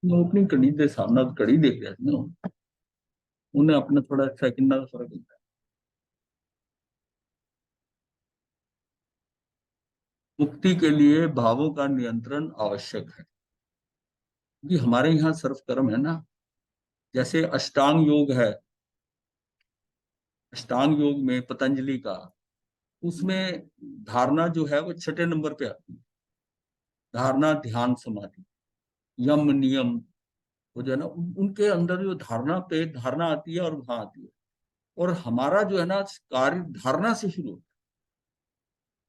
मैं अपनी कड़ी दे सामने कड़ी देख रहा था, उन्हें अपना थोड़ा सेकंड का फर्क होता है। मुक्ति के लिए भावों का नियंत्रण आवश्यक है, क्योंकि हमारे यहाँ सर्व कर्म है ना। जैसे अष्टांग योग है, अष्टांग योग में पतंजलि का, उसमें धारणा जो है वो छठे नंबर पे आती है। धारणा, ध्यान, समाधि, यम, नियम, वो जो है ना उनके अंदर जो धारणा पे धारणा आती है और वहां आती है। और हमारा जो है ना कार्य धारणा से शुरू होता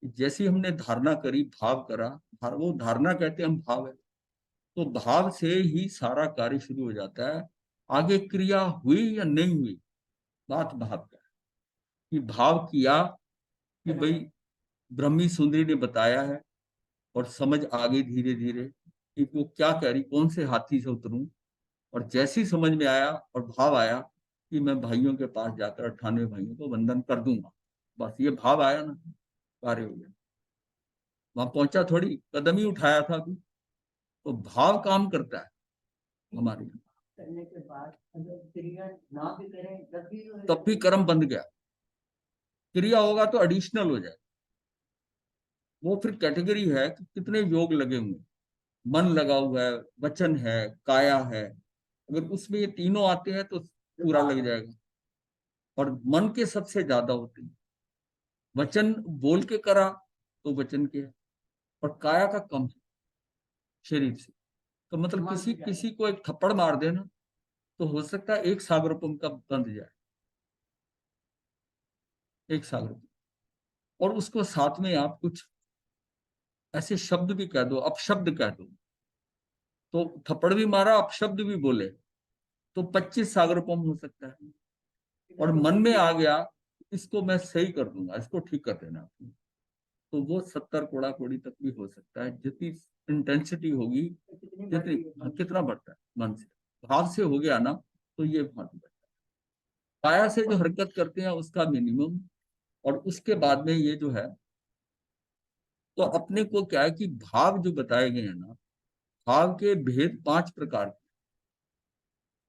है। जैसी हमने धारणा करी, भाव करा, वो धारणा कहते हैं, हम भाव है, तो भाव से ही सारा कार्य शुरू हो जाता है। आगे क्रिया हुई या नहीं हुई, बात भाव का है। कि भाव किया कि भाई ब्रह्मी सुंदरी ने बताया है, और समझ आ गई धीरे धीरे कि वो क्या कह रही, कौन से हाथी से उतरूं। और जैसी समझ में आया और भाव आया कि मैं भाइयों के पास जाकर 98 भाइयों को वंदन कर दूंगा, बस ये भाव आया ना, कार्य हो गया। वहां पहुंचा थोड़ी, कदम ही उठाया था अभी। तो भाव काम करता है हमारे यहाँ। करने के बाद अगर क्रिया ना भी करें तब भी कर्म बंद गया। क्रिया होगा तो एडिशनल हो जाए। वो फिर कैटेगरी है कि कितने योग लगे हुए, मन लगा हुआ है, वचन है, काया है। अगर उसमें ये तीनों आते हैं तो पूरा लग जाएगा। और मन के सबसे ज्यादा होते हैं। वचन बोल के करा तो वचन के है, और काया का कम है शरीर से। तो मतलब किसी किसी को एक थप्पड़ मार देना तो हो सकता है एक सागर का बंध जाए, एक सागर। और उसको साथ में आप कुछ ऐसे शब्द भी कह दो, अपशब्द कह दो, तो थप्पड़ भी मारा, अपशब्द भी बोले, तो 25 सागर हो सकता है। और मन में आ गया, इसको मैं सही कर दूंगा, इसको ठीक कर देना, तो वो 70 कोड़ा कोड़ी तक भी हो सकता है। जितनी इंटेंसिटी होगी, जितनी कितना बढ़ता है मन से, भाव से हो गया ना, तो ये भाव बढ़ता है। काया से जो हरकत करते हैं उसका मिनिमम। और उसके बाद में ये जो है, तो अपने को क्या है कि भाव जो बताए गए हैं ना, भाव के भेद 5 प्रकार के।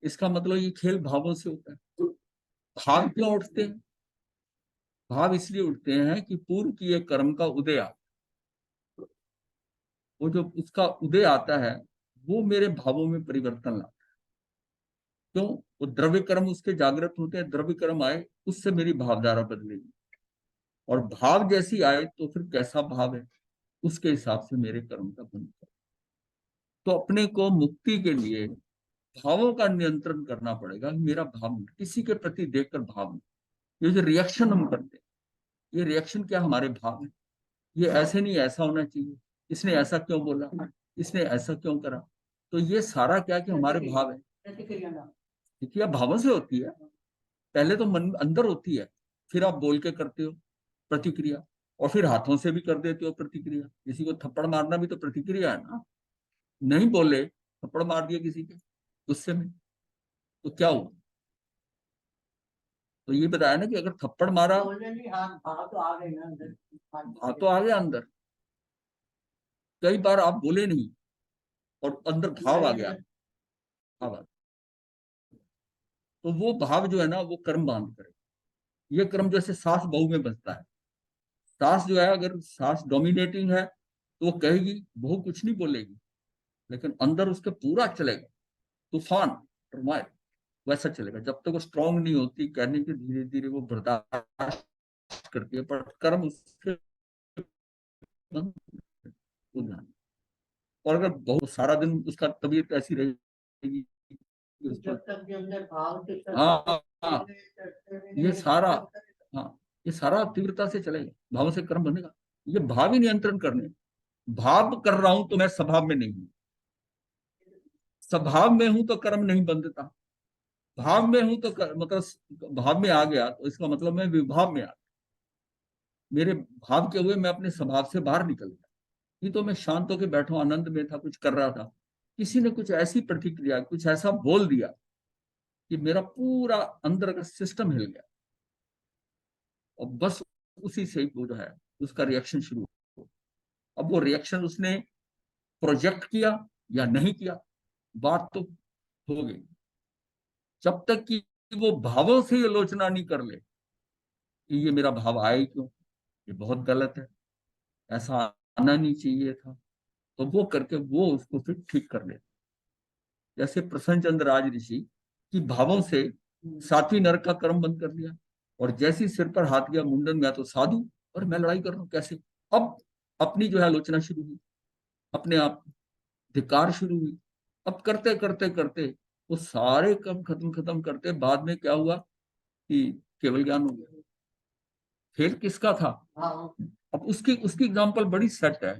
इसका मतलब ये खेल भावों से होता है। तो भाव क्यों उठते हैं? भाव इसलिए उठते हैं कि पूर्व किए कर्म का उदय आता है। वो जो उसका उदय आता है, वो मेरे भावों में परिवर्तन लाता है। क्यों? वो द्रव्य कर्म उसके जागृत होते हैं, द्रव्य कर्म आए, उससे मेरी भावधारा बदलेगी। और भाव जैसी आए तो फिर कैसा भाव है, उसके हिसाब से मेरे कर्म का बंध कर। तो अपने को मुक्ति के लिए भावों का नियंत्रण करना पड़ेगा। मेरा भाव किसी के प्रति देखकर भाव नहीं। ये जो रिएक्शन हम करते हैं, ये रिएक्शन क्या हमारे भाव है। ये ऐसे नहीं, ऐसा होना चाहिए, इसने ऐसा क्यों बोला, इसने ऐसा क्यों करा। तो ये सारा क्या कि हमारे भाव है। प्रतिक्रिया भावों से होती है। पहले तो मन अंदर होती है, फिर आप बोल के करते हो प्रतिक्रिया, और फिर हाथों से भी कर देते हो प्रतिक्रिया। किसी को थप्पड़ मारना भी तो प्रतिक्रिया है ना। नहीं बोले, थप्पड़ मार दिया किसी के गुस्से में, तो क्या हुआ? तो ये बताया ना कि अगर थप्पड़ मारा, भाव तो आ गए ना अंदर, भाव तो आ गया अंदर। कई बार आप बोले नहीं और अंदर भाव आ गया, भाव आ गया। तो वो भाव जो है ना वो कर्म बांध करे। ये कर्म जैसे सास बहू में बसता है। सास जो है, अगर सास डोमिनेटिंग है तो वो कहेगी, बहू कुछ नहीं बोलेगी, लेकिन अंदर उसके पूरा चलेगा, तूफान, टर्माइल, वैसा चलेगा। जब तक वो स्ट्रांग नहीं होती, कहने की धीरे धीरे वो बर्दाश्त करती है, पर कर्म उसके हो जाना। और अगर बहुत सारा दिन उसका तबीयत ऐसी रहेगी, जब तक के अंदर भाव के, हाँ हाँ, ये सारा, हाँ, ये सारा तीव्रता से चलेगा, भाव से कर्म बनेगा। ये भाव ही नियंत्रण करने। भाव कर रहा हूं तो मैं स्वभाव में नहीं हूं, स्वभाव में हूं तो कर्म नहीं बंधता। भाव में हूं तो मतलब भाव में आ गया तो इसका मतलब मैं विभाव में आ गया। मेरे भाव के हुए मैं अपने स्वभाव से बाहर निकल गया। ये तो मैं शांत होकर बैठा हूं, आनंद में था, कुछ कर रहा था, किसी ने कुछ ऐसी प्रतिक्रिया, कुछ ऐसा बोल दिया कि मेरा पूरा अंदर का सिस्टम हिल गया। और बस उसी से वो जो है उसका रिएक्शन शुरू हुआ। अब वो रिएक्शन उसने प्रोजेक्ट किया या नहीं किया, बात तो हो गई। जब तक कि वो भावों से आलोचना नहीं कर ले कि ये मेरा भाव आए क्यों, ये बहुत गलत है, ऐसा आना नहीं चाहिए था, तो वो करके वो उसको फिर ठीक कर ले। जैसे प्रसन्न चंद्र राज ऋषि की भावों से सातवीं नरक का कर्म बंद कर लिया, और जैसी सिर पर हाथ गया मुंडन में तो साधु, और मैं लड़ाई कर रहा हूँ कैसे। अब अपनी जो है आलोचना शुरू हुई, अपने आप धिक्कार शुरू हुई। अब करते करते करते वो सारे कर्म खत्म खत्म करते बाद में क्या हुआ कि केवल ज्ञान हो गया। फेल किसका था? अब उसकी उसकी एग्जाम्पल बड़ी सेट है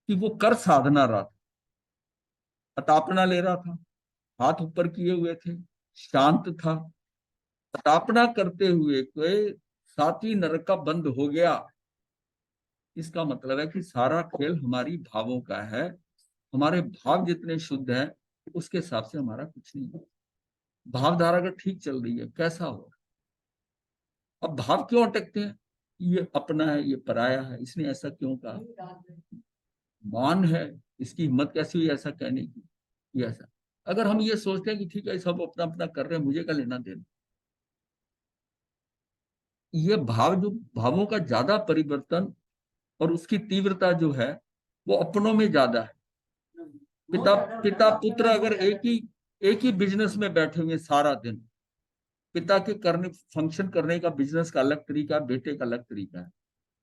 कि वो कर साधना रहा था, अतापना ले रहा था, हाथ ऊपर किए हुए थे, शांत था, स्थापना करते हुए कोई सातवीं नरक का बंद हो गया। इसका मतलब है कि सारा खेल हमारी भावों का है। हमारे भाव जितने शुद्ध हैं उसके हिसाब से हमारा कुछ नहीं है। भावधारा अगर ठीक चल रही है कैसा हो। अब भाव क्यों अटकते हैं? ये अपना है, ये पराया है, इसने ऐसा क्यों कहा, मान है, इसकी हिम्मत कैसी हुई ऐसा कहने की, ये ऐसा। अगर हम ये सोचते हैं कि ठीक है सब अपना अपना कर रहे हैं, मुझे क्या लेना देना, ये भाव जो भावों का ज्यादा परिवर्तन और उसकी तीव्रता जो है वो अपनों में ज्यादा है। पिता पिता पुत्र अगर एक ही बिजनेस में बैठे हुए सारा दिन, पिता के करने फंक्शन करने का बिजनेस का अलग तरीका, बेटे का अलग तरीका है।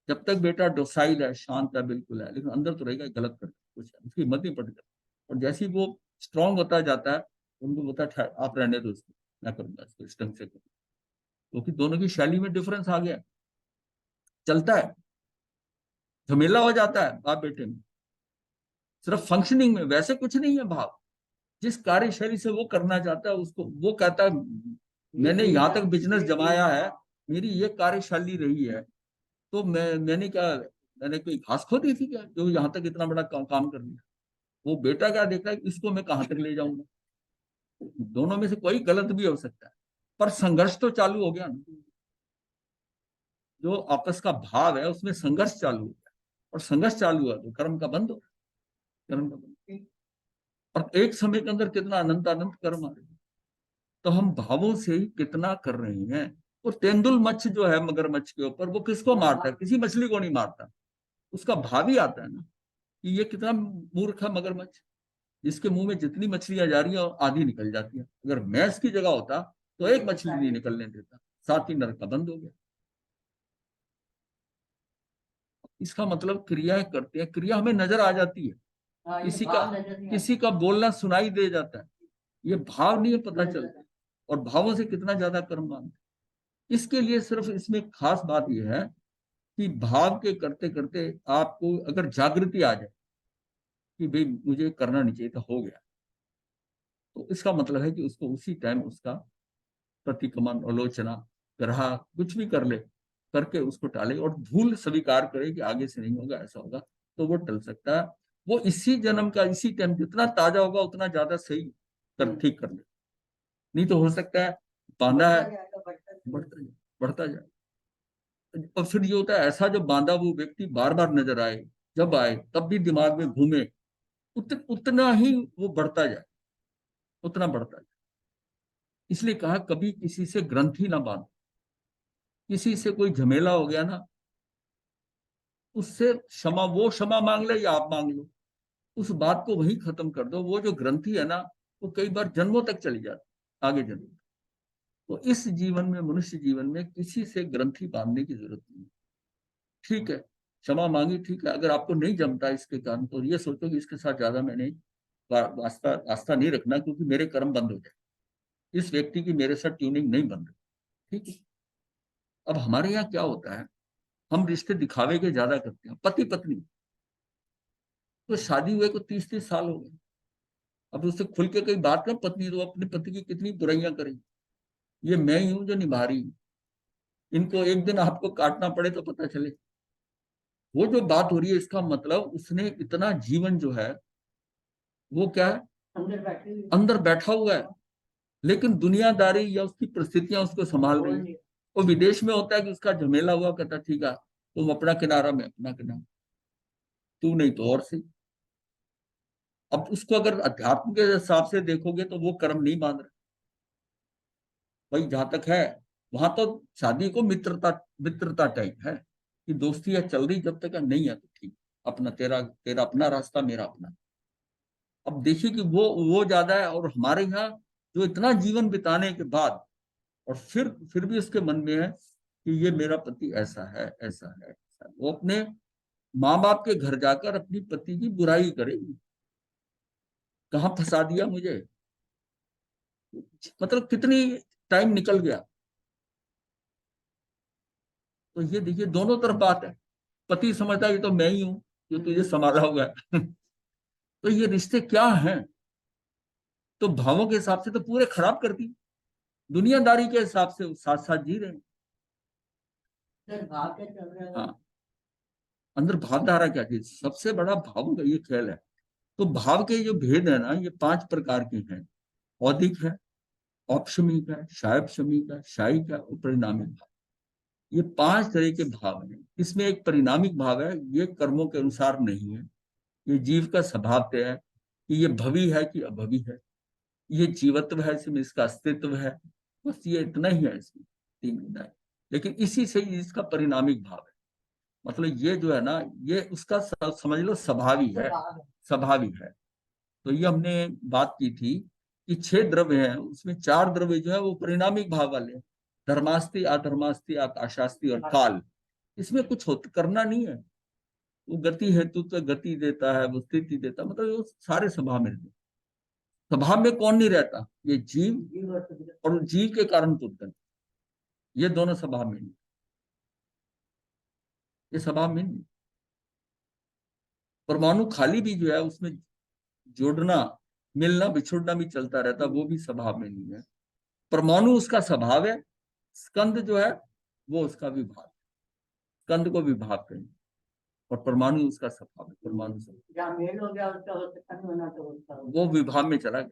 जब तक बेटा डोसाइल है, शांत है, बिल्कुल है, लेकिन अंदर तो रहेगा गलत कर कुछ है, उसकी हिम्मत नहीं पड़ती। और जैसे ही वो स्ट्रांग होता जाता है, उनको बोलता है आप रहने दो उसको, मैं करूंगा इसको इस ढंग से करूँ, क्योंकि दोनों की शैली में डिफरेंस आ गया, चलता है, झमेला हो जाता है बाप बेटे में, सिर्फ फंक्शनिंग में। वैसे कुछ नहीं है भाव, जिस कार्यशैली से वो करना चाहता है उसको वो कहता है मैंने यहाँ तक बिजनेस जमाया है, मेरी ये कार्यशैली रही है, तो मैंने क्या, मैंने कोई घास खो दी थी क्या जो यहाँ तक इतना बड़ा काम कर लिया। वो बेटा क्या देखता है इसको मैं कहाँ तक ले जाऊंगा। दोनों में से कोई गलत भी हो सकता है, पर संघर्ष तो चालू हो गया ना। जो आपस का भाव है उसमें संघर्ष चालू हो गया, और संघर्ष चालू हुआ तो कर्म का बंद हो, कर्म का बंद। और एक समय के अंदर कितना अनंत अनंत कर्म आ रहे हैं। तो हम भावों से ही कितना कर रहे हैं। और तेंदुल मच्छ जो है मगरमच्छ के ऊपर, वो किसको मारता है? किसी मछली को नहीं मारता, उसका भाव ही आता है ना कि ये कितना मूर्ख है मगरमच्छ, जिसके मुंह में जितनी मछलियां जा रही है आधी निकल जाती है। अगर मैं इसकी जगह होता तो एक मछली नहीं निकलने देता, साथ ही नरक का बंद हो गया। इसका मतलब क्रियाएं करते हैं, क्रिया हमें नजर आ जाती है, किसी का बोलना सुनाई दे जाता है, ये भाव नहीं है पता चलता। और भावों से कितना ज्यादा कर्म मानते। इसके लिए सिर्फ इसमें खास बात यह है कि भाव के करते करते आपको अगर जागृति आ जाए कि भाई मुझे करना नहीं चाहिए था, हो गया, तो इसका मतलब है कि उसको उसी टाइम उसका प्रतिक्रमण, आलोचना, ग्रह कुछ भी कर ले, करके उसको टाले और भूल स्वीकार करे कि आगे से नहीं होगा, ऐसा होगा, तो वो टल सकता है। वो इसी जन्म का इसी टाइम जितना ताजा होगा उतना ज्यादा सही कर ठीक कर ले। नहीं तो हो सकता है बांधा है, बढ़ता जाए, बढ़ता जाए। और फिर ये होता है ऐसा, जो बांधा वो व्यक्ति बार बार नजर आए, जब आए तब भी दिमाग में घूमे, उतना ही वो बढ़ता जाए, उतना बढ़ता जाए। इसलिए कहा कभी किसी से ग्रंथि ना बांधो। किसी से कोई झमेला हो गया ना, उससे क्षमा, वो क्षमा मांग ले या आप मांग लो, उस बात को वहीं खत्म कर दो। वो जो ग्रंथि है ना, वो कई बार जन्मों तक चली जाती, आगे जन्म। तो इस जीवन में, मनुष्य जीवन में किसी से ग्रंथि बांधने की जरूरत नहीं। ठीक है, क्षमा मांगी, ठीक है। अगर आपको नहीं जमता इसके कारण, तो ये सोचो कि इसके साथ ज्यादा मैंने वास्ता आस्था नहीं रखना, क्योंकि मेरे कर्म बंद हो जाए, इस व्यक्ति की मेरे साथ ट्यूनिंग नहीं बन रही। ठीक है। अब हमारे यहाँ क्या होता है, हम रिश्ते दिखावे के ज्यादा करते हैं। पति पत्नी, तो शादी हुए को 30-30 साल हो गए, अब उससे खुल के कई बात कर, पत्नी तो अपने पति की कितनी बुराइयां करेगी, ये मैं ही हूं जो निभा रही हूँ, इनको एक दिन आपको काटना पड़े तो पता चले। वो जो बात हो रही है, इसका मतलब उसने इतना जीवन जो है वो क्या है, अंदर बैठा हुआ है, लेकिन दुनियादारी या उसकी परिस्थितियां उसको संभाल रही है। वो विदेश में होता है कि उसका झमेला हुआ, कहता ठीक है तुम अपना किनारा, मैं अपना किनारा, तू नहीं तो और सही। अब उसको अगर अध्यात्म के हिसाब से देखोगे तो वो कर्म नहीं मान रहे भाई, जहां तक है वहां तो शादी को मित्रता मित्रता टाइप है कि दोस्ती है चल रही, जब तक है, नहीं है तो ठीक, अपना तेरा तेरा अपना रास्ता, मेरा अपना। अब देखिए कि वो ज्यादा है, और हमारे यहाँ जो इतना जीवन बिताने के बाद और फिर भी उसके मन में है कि ये मेरा पति ऐसा है ऐसा है ऐसा है। वो अपने माँ बाप के घर जाकर अपनी पति की बुराई करेगी, कहाँ फंसा दिया मुझे, मतलब कितनी टाइम निकल गया। तो ये देखिए दोनों तरफ बात है। पति समझता है ये तो मैं ही हूं जो तुझे संभाला हुआ है। तो ये रिश्ते क्या हैं? तो भावों के हिसाब से तो पूरे खराब कर दी, दुनियादारी के हिसाब से साथ साथ जी रहे हैं। हाँ, अंदर भावधारा क्या चीज, सबसे बड़ा भावों का ये खेल है। तो भाव के जो भेद है ना, ये 5 प्रकार के हैं। औदिक है, औपशमिक है, शायपशमिक है, शायिक है और परिणामिक भाव। ये 5 तरह के भाव हैं। इसमें एक परिणामिक भाव है, ये कर्मों के अनुसार नहीं है, ये जीव का स्वभाव तय है कि ये भवी है कि अभवी है, ये जीवत्व है, इसमें इसका अस्तित्व है। बस ये इतना ही है इसमें, 3 गुना है। लेकिन इसी से ही इसका परिणामिक भाव है। मतलब ये जो है ना, ये उसका समझ लो स्वभावी है, स्वभावी है। तो ये हमने बात की थी कि 6 द्रव्य हैं, उसमें 4 द्रव्य जो है वो परिणामिक भाव वाले हैं। धर्मास्ति, अधर्मास्ति, आकाशास्ति और काल। इसमें कुछ करना नहीं है। वो गति हेतु तो गति देता है, वो स्थिति देता है, मतलब वो सारे स्वभाव में रहते हैं। स्वभाव में कौन नहीं रहता? ये जीव, और जीव के कारण पुत्र, ये दोनों स्वभाव में नहीं, ये स्वभाव में नहीं। परमाणु खाली भी जो है उसमें जोड़ना, मिलना बिछुड़ना भी चलता रहता, वो भी स्वभाव में नहीं है। परमाणु उसका स्वभाव है, स्कंद जो है वो उसका विभाग, स्कंद को विभाग कहें, और परमाणु उसका स्वभाव है, परमाणु जहाँ मेल हो गया उसका वो विभाग में चला गया।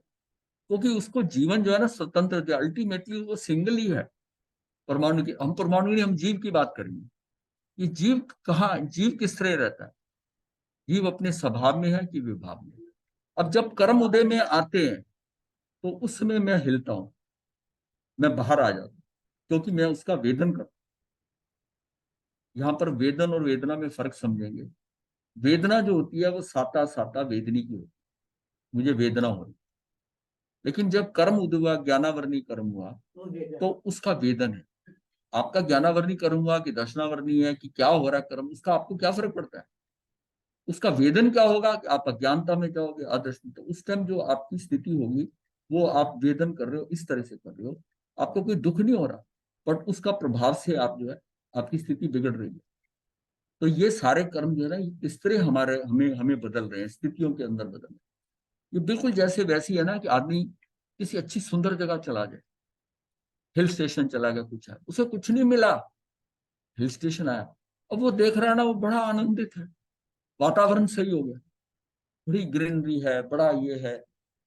क्योंकि उसको जीवन जो है ना स्वतंत्र, जो अल्टीमेटली वो सिंगल ही है। परमाणु की, हम परमाणु नहीं, हम जीव की बात करेंगे। ये जीव कहाँ, जीव किस तरह रहता है? जीव अपने स्वभाव में है कि विभाग में? अब जब कर्म उदय में आते हैं तो उस समय मैं हिलता हूं, मैं बाहर आ जाता हूं, क्योंकि मैं उसका वेदन करता हूं। यहाँ पर वेदन और वेदना में फर्क समझेंगे। वेदना जो होती है वो साता साता वेदनी की होती है, मुझे वेदना हो रही। लेकिन जब कर्म उदय हुआ, ज्ञानावर्णी कर्म हुआ, तो उसका वेदन है। आपका ज्ञानावर्णी कर्म हुआ कि दर्शनावर्णी है कि क्या हो रहा है कर्म, उसका आपको क्या फर्क पड़ता है? उसका वेदन क्या होगा कि आप अज्ञानता में जाओगे, अदर्शन। तो उस टाइम जो आपकी स्थिति होगी, वो आप वेदन कर रहे हो, इस तरह से कर रहे हो, आपको कोई दुख नहीं हो रहा, बट उसका प्रभाव से आप जो है, आपकी स्थिति बिगड़ रही है। तो ये सारे कर्म जो है ना, इस तरह हमारे हमें हमें बदल रहे हैं, स्थितियों के अंदर बदल रहे हैं। ये बिल्कुल जैसे वैसी है ना कि आदमी किसी अच्छी सुंदर जगह चला जाए, हिल स्टेशन चला गया, कुछ है, उसे कुछ नहीं मिला, हिल स्टेशन आया, अब वो देख रहा है ना, वो बड़ा आनंदित है, वातावरण सही हो गया, बड़ी ग्रीनरी है, बड़ा ये है।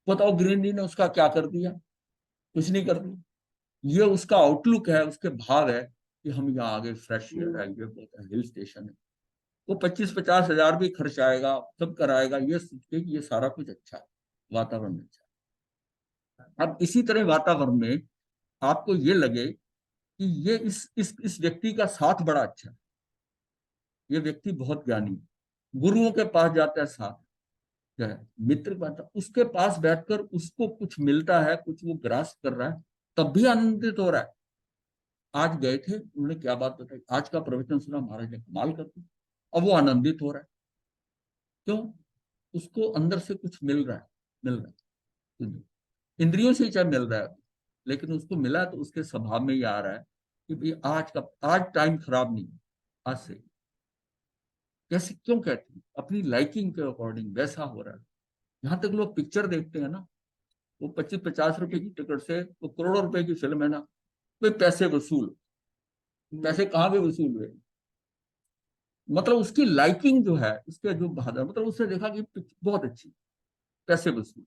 बताओ ग्रीनरी ने उसका क्या कर दिया? कुछ नहीं कर दिया। ये उसका आउटलुक है, उसके भाव है कि हम यहाँ आगे फ्रेश एयर है, ये बहुत हिल स्टेशन है। वो 25-50 हजार भी खर्च आएगा, सब कराएगा, ये सोच के कि ये सारा कुछ अच्छा है, वातावरण अच्छा है। अब इसी तरह वातावरण में आपको ये लगे कि ये इस व्यक्ति का साथ बड़ा अच्छा है, ये व्यक्ति बहुत ज्ञानी है, गुरुओं के पास जाता है साथ, क्या है, मित्र बनता, उसके पास बैठकर उसको कुछ मिलता है, कुछ वो ग्रास कर रहा है, तब भी आनंदित हो रहा है। आज गए थे, उन्होंने क्या बात बताई, आज का प्रवचन सुना, महाराज ने कमाल कर दिया। अब वो आनंदित हो रहा है, क्यों? उसको अंदर से कुछ मिल रहा है, मिल रहा है, इंद्रियों से ही चाहे मिल रहा है, लेकिन उसको मिला तो उसके स्वभाव में ही आ रहा है कि भाई आज टाइम खराब नहीं है, आज से। कैसे, क्यों कहते हैं? अपनी लाइकिंग के अकॉर्डिंग वैसा हो रहा है। यहाँ तक लोग पिक्चर देखते हैं ना, वो 25-50 रुपए की टिकट से वो करोड़ों रुपए की फिल्म है ना, वे पैसे वसूल, पैसे कहाँ पे वसूल हुए? मतलब उसकी लाइकिंग जो है, उसके जो बहादुर, मतलब उसने देखा कि बहुत अच्छी, पैसे वसूल।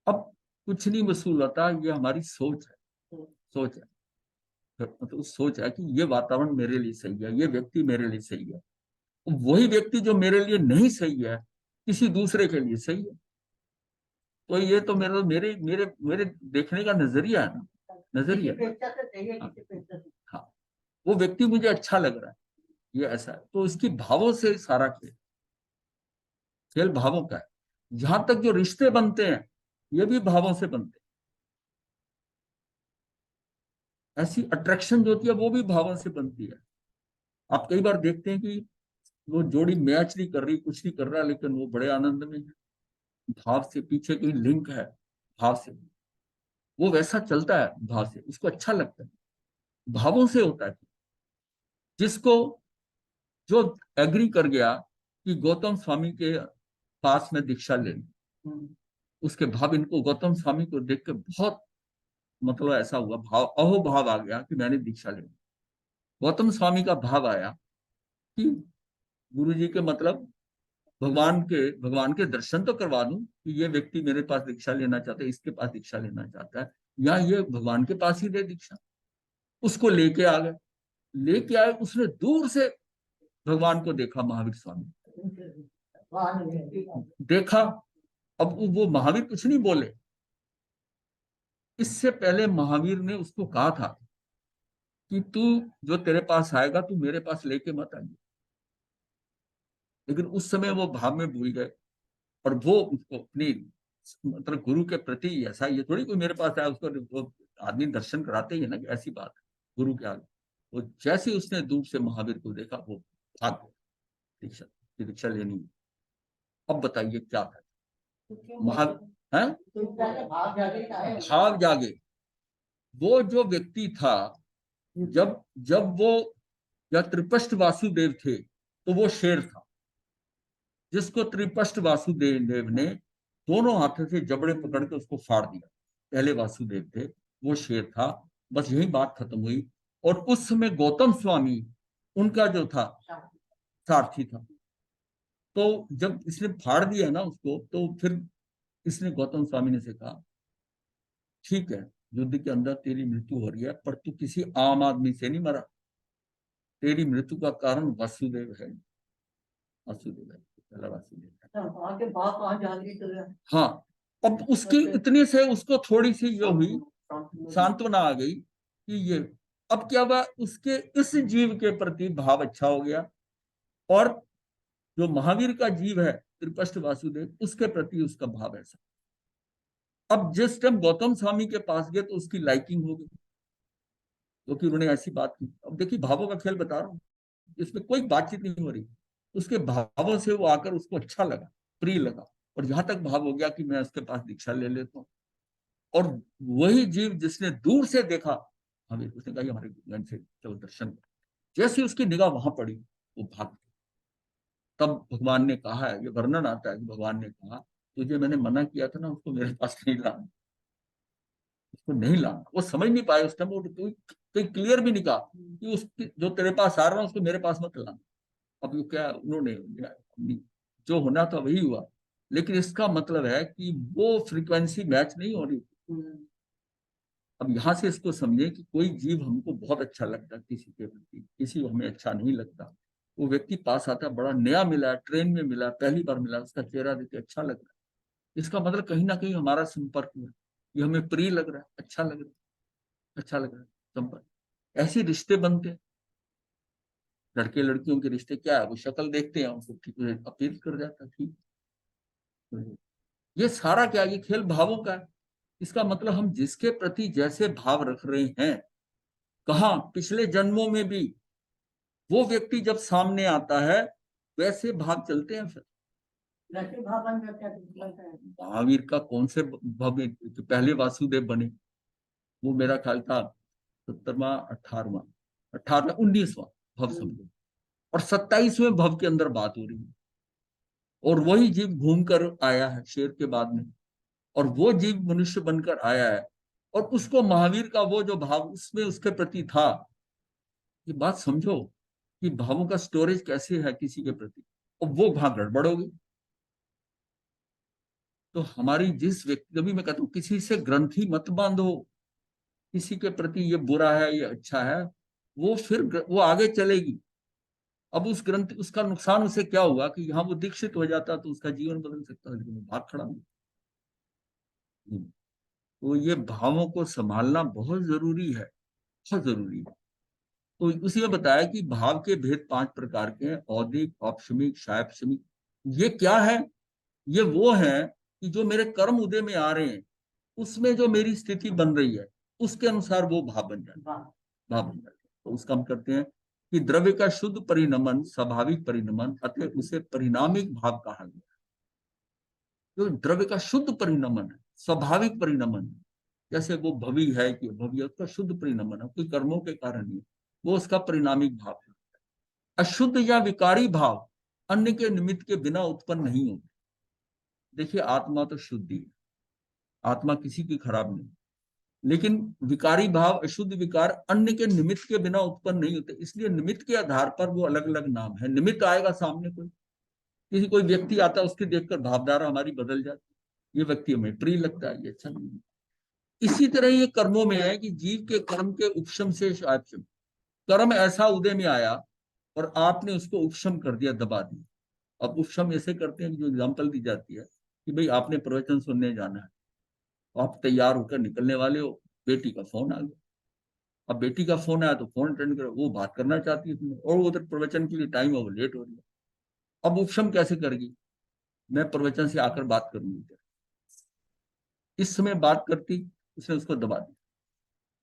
अब कुछ नहीं वसूल होता, ये हमारी सोच है, सोच है। मतलब सोच है कि ये वातावरण मेरे लिए सही है, ये व्यक्ति मेरे लिए सही है। वही व्यक्ति जो मेरे लिए नहीं सही है, किसी दूसरे के लिए, सही है। तो ये तो मेरे मेरे मेरे मेरे देखने का नजरिया है ना, नजरिया। हाँ, हाँ, वो व्यक्ति मुझे अच्छा लग रहा है, ये ऐसा है। तो इसकी भावों से सारा खेल, खेल भावों का है। जहां तक जो रिश्ते बनते हैं, ये भी भावों से बनते हैं। ऐसी अट्रैक्शन जो होती है वो भी भावों से बनती है। आप कई बार देखते हैं कि वो जोड़ी मैच नहीं कर रही, कुछ नहीं कर रहा, लेकिन वो बड़े आनंद में है। भाव से पीछे कोई लिंक है, भाव से वो वैसा चलता है, भाव से उसको अच्छा लगता है, भावों से होता है। जिसको जो एग्री कर गया कि गौतम स्वामी के पास में दीक्षा ले ली, उसके भाव, इनको गौतम स्वामी को देख के बहुत मतलब ऐसा हुआ, भाव अहोभाव आ गया कि मैंने दीक्षा ले ली। गौतम स्वामी का भाव आया कि गुरु जी के मतलब भगवान के दर्शन तो करवा दूं कि ये व्यक्ति मेरे पास दीक्षा लेना चाहता है, इसके पास दीक्षा लेना चाहता है, या ये भगवान के पास ही दे दीक्षा। उसको लेके आ गए, लेके आए, उसने दूर से भगवान को देखा, महावीर स्वामी देखा। अब वो महावीर कुछ नहीं बोले। इससे पहले महावीर ने उसको कहा था कि तू जो तेरे पास आएगा तू मेरे पास लेके मत आइए। लेकिन उस समय वो भाव में भूल गए, और वो उसको अपनी मतलब गुरु के प्रति ऐसा, ये थोड़ी कोई मेरे पास आया उसको वो आदमी दर्शन कराते ही है ना, कि ऐसी बात है गुरु के आगे। वो जैसे उसने दूर से महावीर को देखा, वो भाग गया दीक्षा, दीक्षा लेनी है। अब बताइए क्या था। महा है भाव जागे। वो जो व्यक्ति था, जब जब वो या त्रिपष्ट वासुदेव थे तो वो शेर था, जिसको त्रिपष्ट वासुदेव देव ने दोनों हाथों से जबड़े पकड़ के उसको फाड़ दिया। पहले वासुदेव थे, वो शेर था। बस यही बात खत्म हुई। और उस समय गौतम स्वामी उनका जो था सारथी था। तो जब इसने फाड़ दिया ना उसको, तो फिर इसने गौतम स्वामी ने से कहा, ठीक है, युद्ध के अंदर तेरी मृत्यु हो रही है, पर तू किसी आम आदमी से नहीं मरा। तेरी मृत्यु का कारण वासुदेव है, वासुदेव है, पहला वासुदेव है। हाँ, अब उसकी इतने से उसको थोड़ी सी जो हुई, सांत्वना आ गई कि ये, अब क्या हुआ, उसके इस जीव के प्रति भाव अच्छा हो गया। और जो महावीर का जीव है त्रिपष्ट वासुदेव, उसके प्रति उसका भाव ऐसा। अब जिस टाइम गौतम स्वामी के पास गए तो उसकी लाइकिंग हो गई, क्योंकि उन्होंने ऐसी बात की। अब देखिए, भावों का खेल बता रहा हूँ, इसमें कोई बातचीत नहीं हो रही। उसके भावों से वो आकर उसको अच्छा लगा, प्रिय लगा, और यहां तक भाव हो गया कि मैं उसके पास दीक्षा ले लेता हूँ। और वही जीव जिसने दूर से देखा हमें, उसने कहा हमारे गण से चलो दर्शन कर। जैसे उसकी निगाह वहां पड़ी, वो भाग गया। तब भगवान ने कहा है, ये वर्णन आता है कि भगवान ने कहा, तुझे मैंने मना किया था ना उसको मेरे पास नहीं लाना, उसको नहीं लाना। वो समझ नहीं पाए उस टाइम, वो कोई क्लियर भी नहीं कहा कि उसकी जो तेरे पास आ रहा है उसको मेरे पास मत लाना। अब ये क्या, उन्होंने जो होना था वही हुआ। लेकिन इसका मतलब है कि वो फ्रीक्वेंसी मैच नहीं हो रही। अब यहां से इसको समझे कि कोई जीव हमको बहुत अच्छा लगता है किसी के प्रति, किसी को हमें अच्छा नहीं लगता। वो व्यक्ति पास आता है, बड़ा नया मिला, ट्रेन में मिला, पहली बार मिला, उसका चेहरा देख के अच्छा लग रहा है, इसका मतलब कहीं ना कहीं हमारा संपर्क हुआ, ये हमें प्रिय लग रहा है, अच्छा लग रहा है, अच्छा लग रहा है संपर्क। ऐसे रिश्ते बनते हैं। लड़के लड़कियों के रिश्ते क्या है, वो शक्ल देखते हैं, उनको ठीक अपील कर जाता है, ठीक। ये सारा क्या, ये खेल भावों का है। इसका मतलब हम जिसके प्रति जैसे भाव रख रहे हैं, कहा पिछले जन्मों में भी वो व्यक्ति जब सामने आता है, वैसे भाव चलते हैं। फिर महावीर का कौन से भव, पहले वासुदेव बने, वो मेरा ख्याल था 17वां 18वां 18वां 19वां भव समझो, और 27वें भव के अंदर बात हो रही है। और वही जीव घूम कर आया है शेर के बाद में, और वो जीव मनुष्य बनकर आया है। और उसको महावीर का वो जो भाव उसमें उसके प्रति था, ये बात समझो कि भावों का स्टोरेज कैसे है किसी के प्रति, और वो वहां गड़बड़ हो गई। तो हमारी जिस व्यक्ति, कभी मैं कहता हूँ किसी से ग्रंथि मत बांधो, किसी के प्रति ये बुरा है ये अच्छा है, वो फिर वो आगे चलेगी। अब उस ग्रंथि, उसका नुकसान उसे क्या हुआ कि यहाँ वो दीक्षित हो जाता तो उसका जीवन बदल सकता, लेकिन वो भाग खड़ा नहीं। तो ये भावों को संभालना बहुत जरूरी है, बहुत जरूरी है। तो उसी में बताया कि भाव के भेद 5 प्रकार के हैं, औदिक, औपशमिक, शायपशमिक। ये क्या है? ये वो है कि जो मेरे कर्म उदय में आ रहे हैं, उसमें जो मेरी स्थिति बन रही है, उसके अनुसार वो भाव बन जाते हैं, भाव बन जाते हैं। तो उसका हम करते हैं कि द्रव्य का शुद्ध परिणमन, स्वाभाविक परिणमन, अतः उसे परिणामिक भाव कहा गया। जो द्रव्य का शुद्ध परिणमन है, स्वाभाविक परिणमन है, जैसे वो भवि है कि भवि, उसका शुद्ध परिणमन है, कोई कर्मों के कारण ही, वो उसका परिणामिक भाव है। अशुद्ध या विकारी भाव अन्य के निमित्त के बिना उत्पन्न नहीं होते। देखिए, आत्मा तो शुद्ध ही है, आत्मा किसी की खराब नहीं, लेकिन विकारी भाव, अशुद्ध विकार अन्य के निमित्त के बिना उत्पन्न नहीं होते, इसलिए निमित्त के आधार पर वो अलग अलग नाम है। निमित्त आएगा सामने, कोई किसी कोई व्यक्ति आता है, उसके देखकर भावधारा हमारी बदल जाती है, ये व्यक्ति हमें प्रिय लगता है, ये अच्छा नहीं। इसी तरह ये कर्मों में है कि जीव के कर्म के उपशम से शायपशम, कर्म ऐसा उदय में आया और आपने उसको उपशम कर दिया, दबा दिया। अब उपशम ऐसे करते हैं, जो एग्जाम्पल दी जाती है कि भाई आपने प्रवचन सुनने जाना है, आप तैयार होकर निकलने वाले हो, बेटी का फोन आ गया। अब बेटी का फोन आया तो फोन अटेंड करो, वो बात करना चाहती है तुम्हें, और उधर प्रवचन के लिए टाइम हो, लेट हो रही है। अब उपशम कैसे करेगी? मैं प्रवचन से आकर बात करूंगी, इस समय बात करती, उसने उसको दबा दिया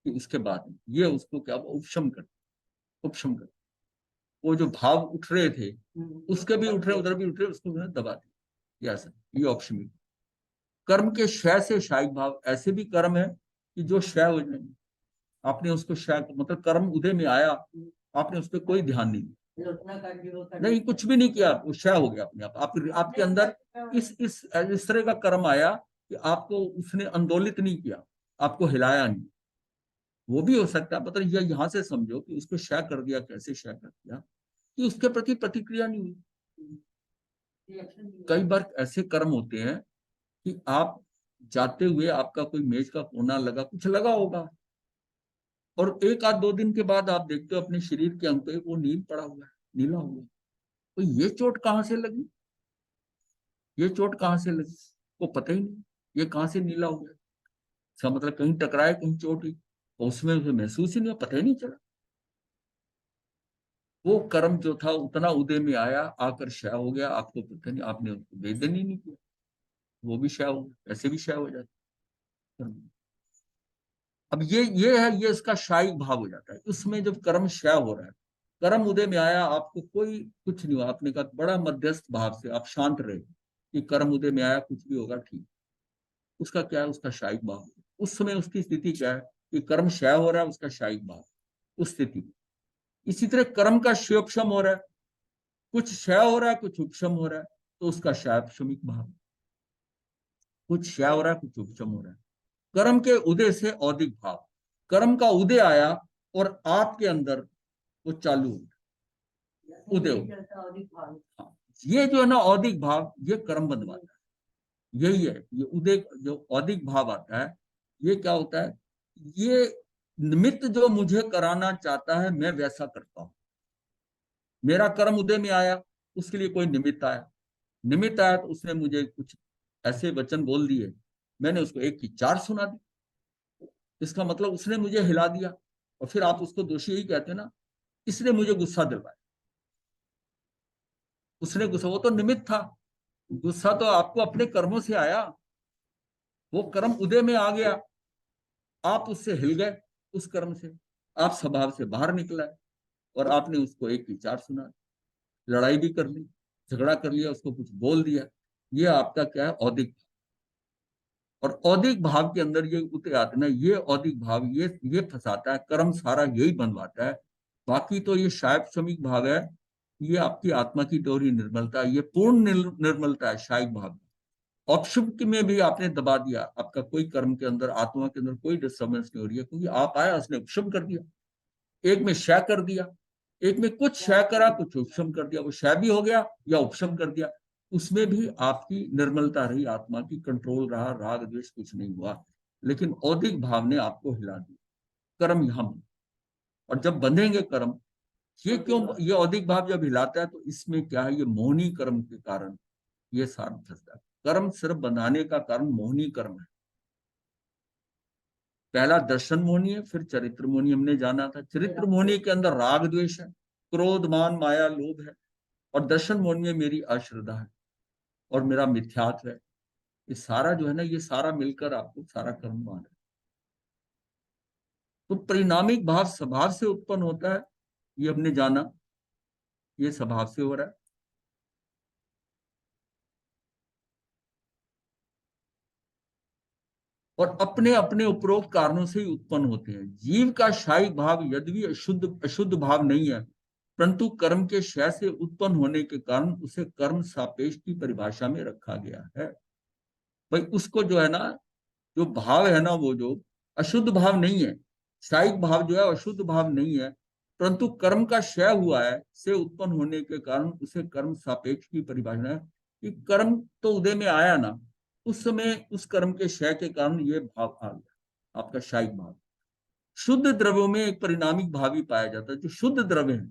कि उसके बाद ये उसको क्या उपशम कर, उपशम कर। वो जो भाव उठ रहे थे, उसके भी उठ रहे, उधर भी उठ रहे, उसको मैंने दबा दिया। ऐसा ये ऑप्शन। कर्म के क्षय से शायिक भाव, ऐसे भी कर्म है कि जो क्षय हो जाएंगे। आपने उसको क्षय, मतलब कर्म उदय में आया, आपने उस पर कोई ध्यान नहीं दिया, नहीं कुछ भी नहीं किया, वो क्षय हो गया अपने आप। आपके अंदर इस तरह का कर्म आया कि आपको उसने आंदोलित नहीं किया, आपको हिलाया नहीं। वो भी हो सकता है, मतलब यह यहां से समझो कि उसको क्षय कर दिया। कैसे क्षय कर दिया? कि उसके प्रति प्रतिक्रिया नहीं हुई। कई बार ऐसे कर्म होते हैं कि आप जाते हुए आपका कोई मेज का कोना लगा, कुछ लगा होगा, और 1 आध 2 दिन के बाद आप देखते हो अपने शरीर के अंग पे वो नील पड़ा हुआ है, नीला हुआ है। तो ये चोट कहाँ से लगी? ये चोट कहाँ से लगी? वो पता ही नहीं, ये कहाँ से नीला हो गया। इसका मतलब कहीं टकराए, कहीं चोट हुई, और उसमें उसे महसूस ही नहीं, पता ही नहीं चला। वो कर्म जो था उतना उदय में आया, आकर क्षय हो गया, आपको पता नहीं, आपने उसको वेदन ही नहीं किया, वो भी क्षय हो गया। ऐसे भी क्षय हो जाता है। अब ये है, ये इसका शायिक भाव हो जाता है। उसमें जब कर्म क्षय हो रहा है, कर्म उदय में आया, आपको कोई कुछ नहीं हुआ, आपने कहा बड़ा मध्यस्थ भाव से आप शांत रहे कि कर्म उदय में आया, कुछ भी होगा ठीक। उसका क्या है? उसका शायिक भाव। उस समय उसकी स्थिति क्या है कि कर्म क्षय हो रहा है, उसका शायिक भाव उस स्थिति में। इसी तरह कर्म का क्षयोपशम हो रहा है, कुछ क्षय हो रहा है, कुछ उपशम हो रहा है, तो उसका शायपशमिक भाव। कुछ क्षय हो रहा है, कुछ उपशम हो रहा है। कर्म के उदय से औदिक भाव, कर्म का उदय आया और आपके अंदर वो चालू हो, उदय हो। हाँ, ये जो है ना औदिक भाव, ये कर्म बनवाता है। यही है ये उदय, जो औदिक भाव आता है, ये क्या होता है? ये निमित्त जो मुझे कराना चाहता है, मैं वैसा करता हूं। मेरा कर्म उदय में आया, उसके लिए कोई निमित्त आया, निमित्त आया तो उसने मुझे कुछ ऐसे वचन बोल दिए, मैंने उसको 1 की 4 सुना दी। इसका मतलब उसने मुझे हिला दिया, और फिर आप उसको दोषी यही कहते हैं ना, इसने मुझे गुस्सा दिलवाया। उसने गुस्सा, वो तो निमित्त था। गुस्सा तो आपको अपने कर्मों से आया, वो कर्म उदय में आ गया, आप उससे हिल गए, उस कर्म से आप स्वभाव से बाहर निकला, और आपने उसको 1 की 4 सुना, लड़ाई भी कर ली, झगड़ा कर लिया, उसको कुछ बोल दिया। ये आपका क्या है? औदिक। और औदिक भाव के अंदर ये उतरे आते ना, ये औदिक भाव ये फंसाता है, कर्म सारा यही बनवाता है। बाकी तो ये शायब श्रमिक भाव है, ये आपकी आत्मा की डोरी निर्मलता, ये पूर्ण निर्मलता है शायिक भाव। औपशुभ में भी आपने दबा दिया, आपका कोई कर्म के अंदर, आत्मा के अंदर कोई डिस्टर्बेंस नहीं हो रही है, क्योंकि आप आया, उसने उपशम कर दिया। एक में क्षय कर दिया, एक में कुछ क्षय करा, कुछ उपशम कर दिया, वो क्षय भी हो गया या उपशम कर दिया, उसमें भी आपकी निर्मलता रही, आत्मा की कंट्रोल रहा, राग द्वेष कुछ नहीं हुआ। लेकिन औदिक भाव ने आपको हिला दिया, कर्म यहां। और जब बंधेंगे कर्म, ये क्यों, ये औदिक भाव जब हिलाता है तो इसमें क्या है, ये मोहनी कर्म के कारण ये सार फंसता है। कर्म सिर्फ बनाने का कारण मोहनी कर्म है। पहला दर्शन मोहनी है, फिर चरित्र मोहनी हमने जाना था। चरित्र मोहनी के अंदर राग द्वेष है, क्रोध मान माया लोभ है, और दर्शन मोहनी में मेरी अश्रद्धा है और मेरा मिथ्यात्व है। ये सारा जो है ना, ये सारा मिलकर आपको सारा कर्म मान है। तो परिणामिक भाव स्वभाव से उत्पन्न होता है, ये हमने जाना, ये स्वभाव से हो रहा है। और अपने अपने उपरोक्त कारणों से ही उत्पन्न होते हैं। जीव का शायिक भाव यद्यपि अशुद्ध अशुद्ध भाव नहीं है, परंतु कर्म के क्षय से उत्पन्न होने के कारण उसे कर्म सापेक्ष की परिभाषा में रखा गया है। भाई उसको जो है ना, जो भाव है ना, वो जो अशुद्ध भाव नहीं है, शायिक भाव जो है अशुद्ध भाव नहीं है, परंतु कर्म का क्षय हुआ है से उत्पन्न होने के कारण उसे कर्म सापेक्ष की परिभाषा है कि कर्म तो उदय में आया ना, उस समय उस कर्म के क्षय के कारण ये भाव आ गया, आपका शायिक भाव। शुद्ध द्रव्यों में एक परिणामिक भाव ही पाया जाता है। जो शुद्ध द्रव्य है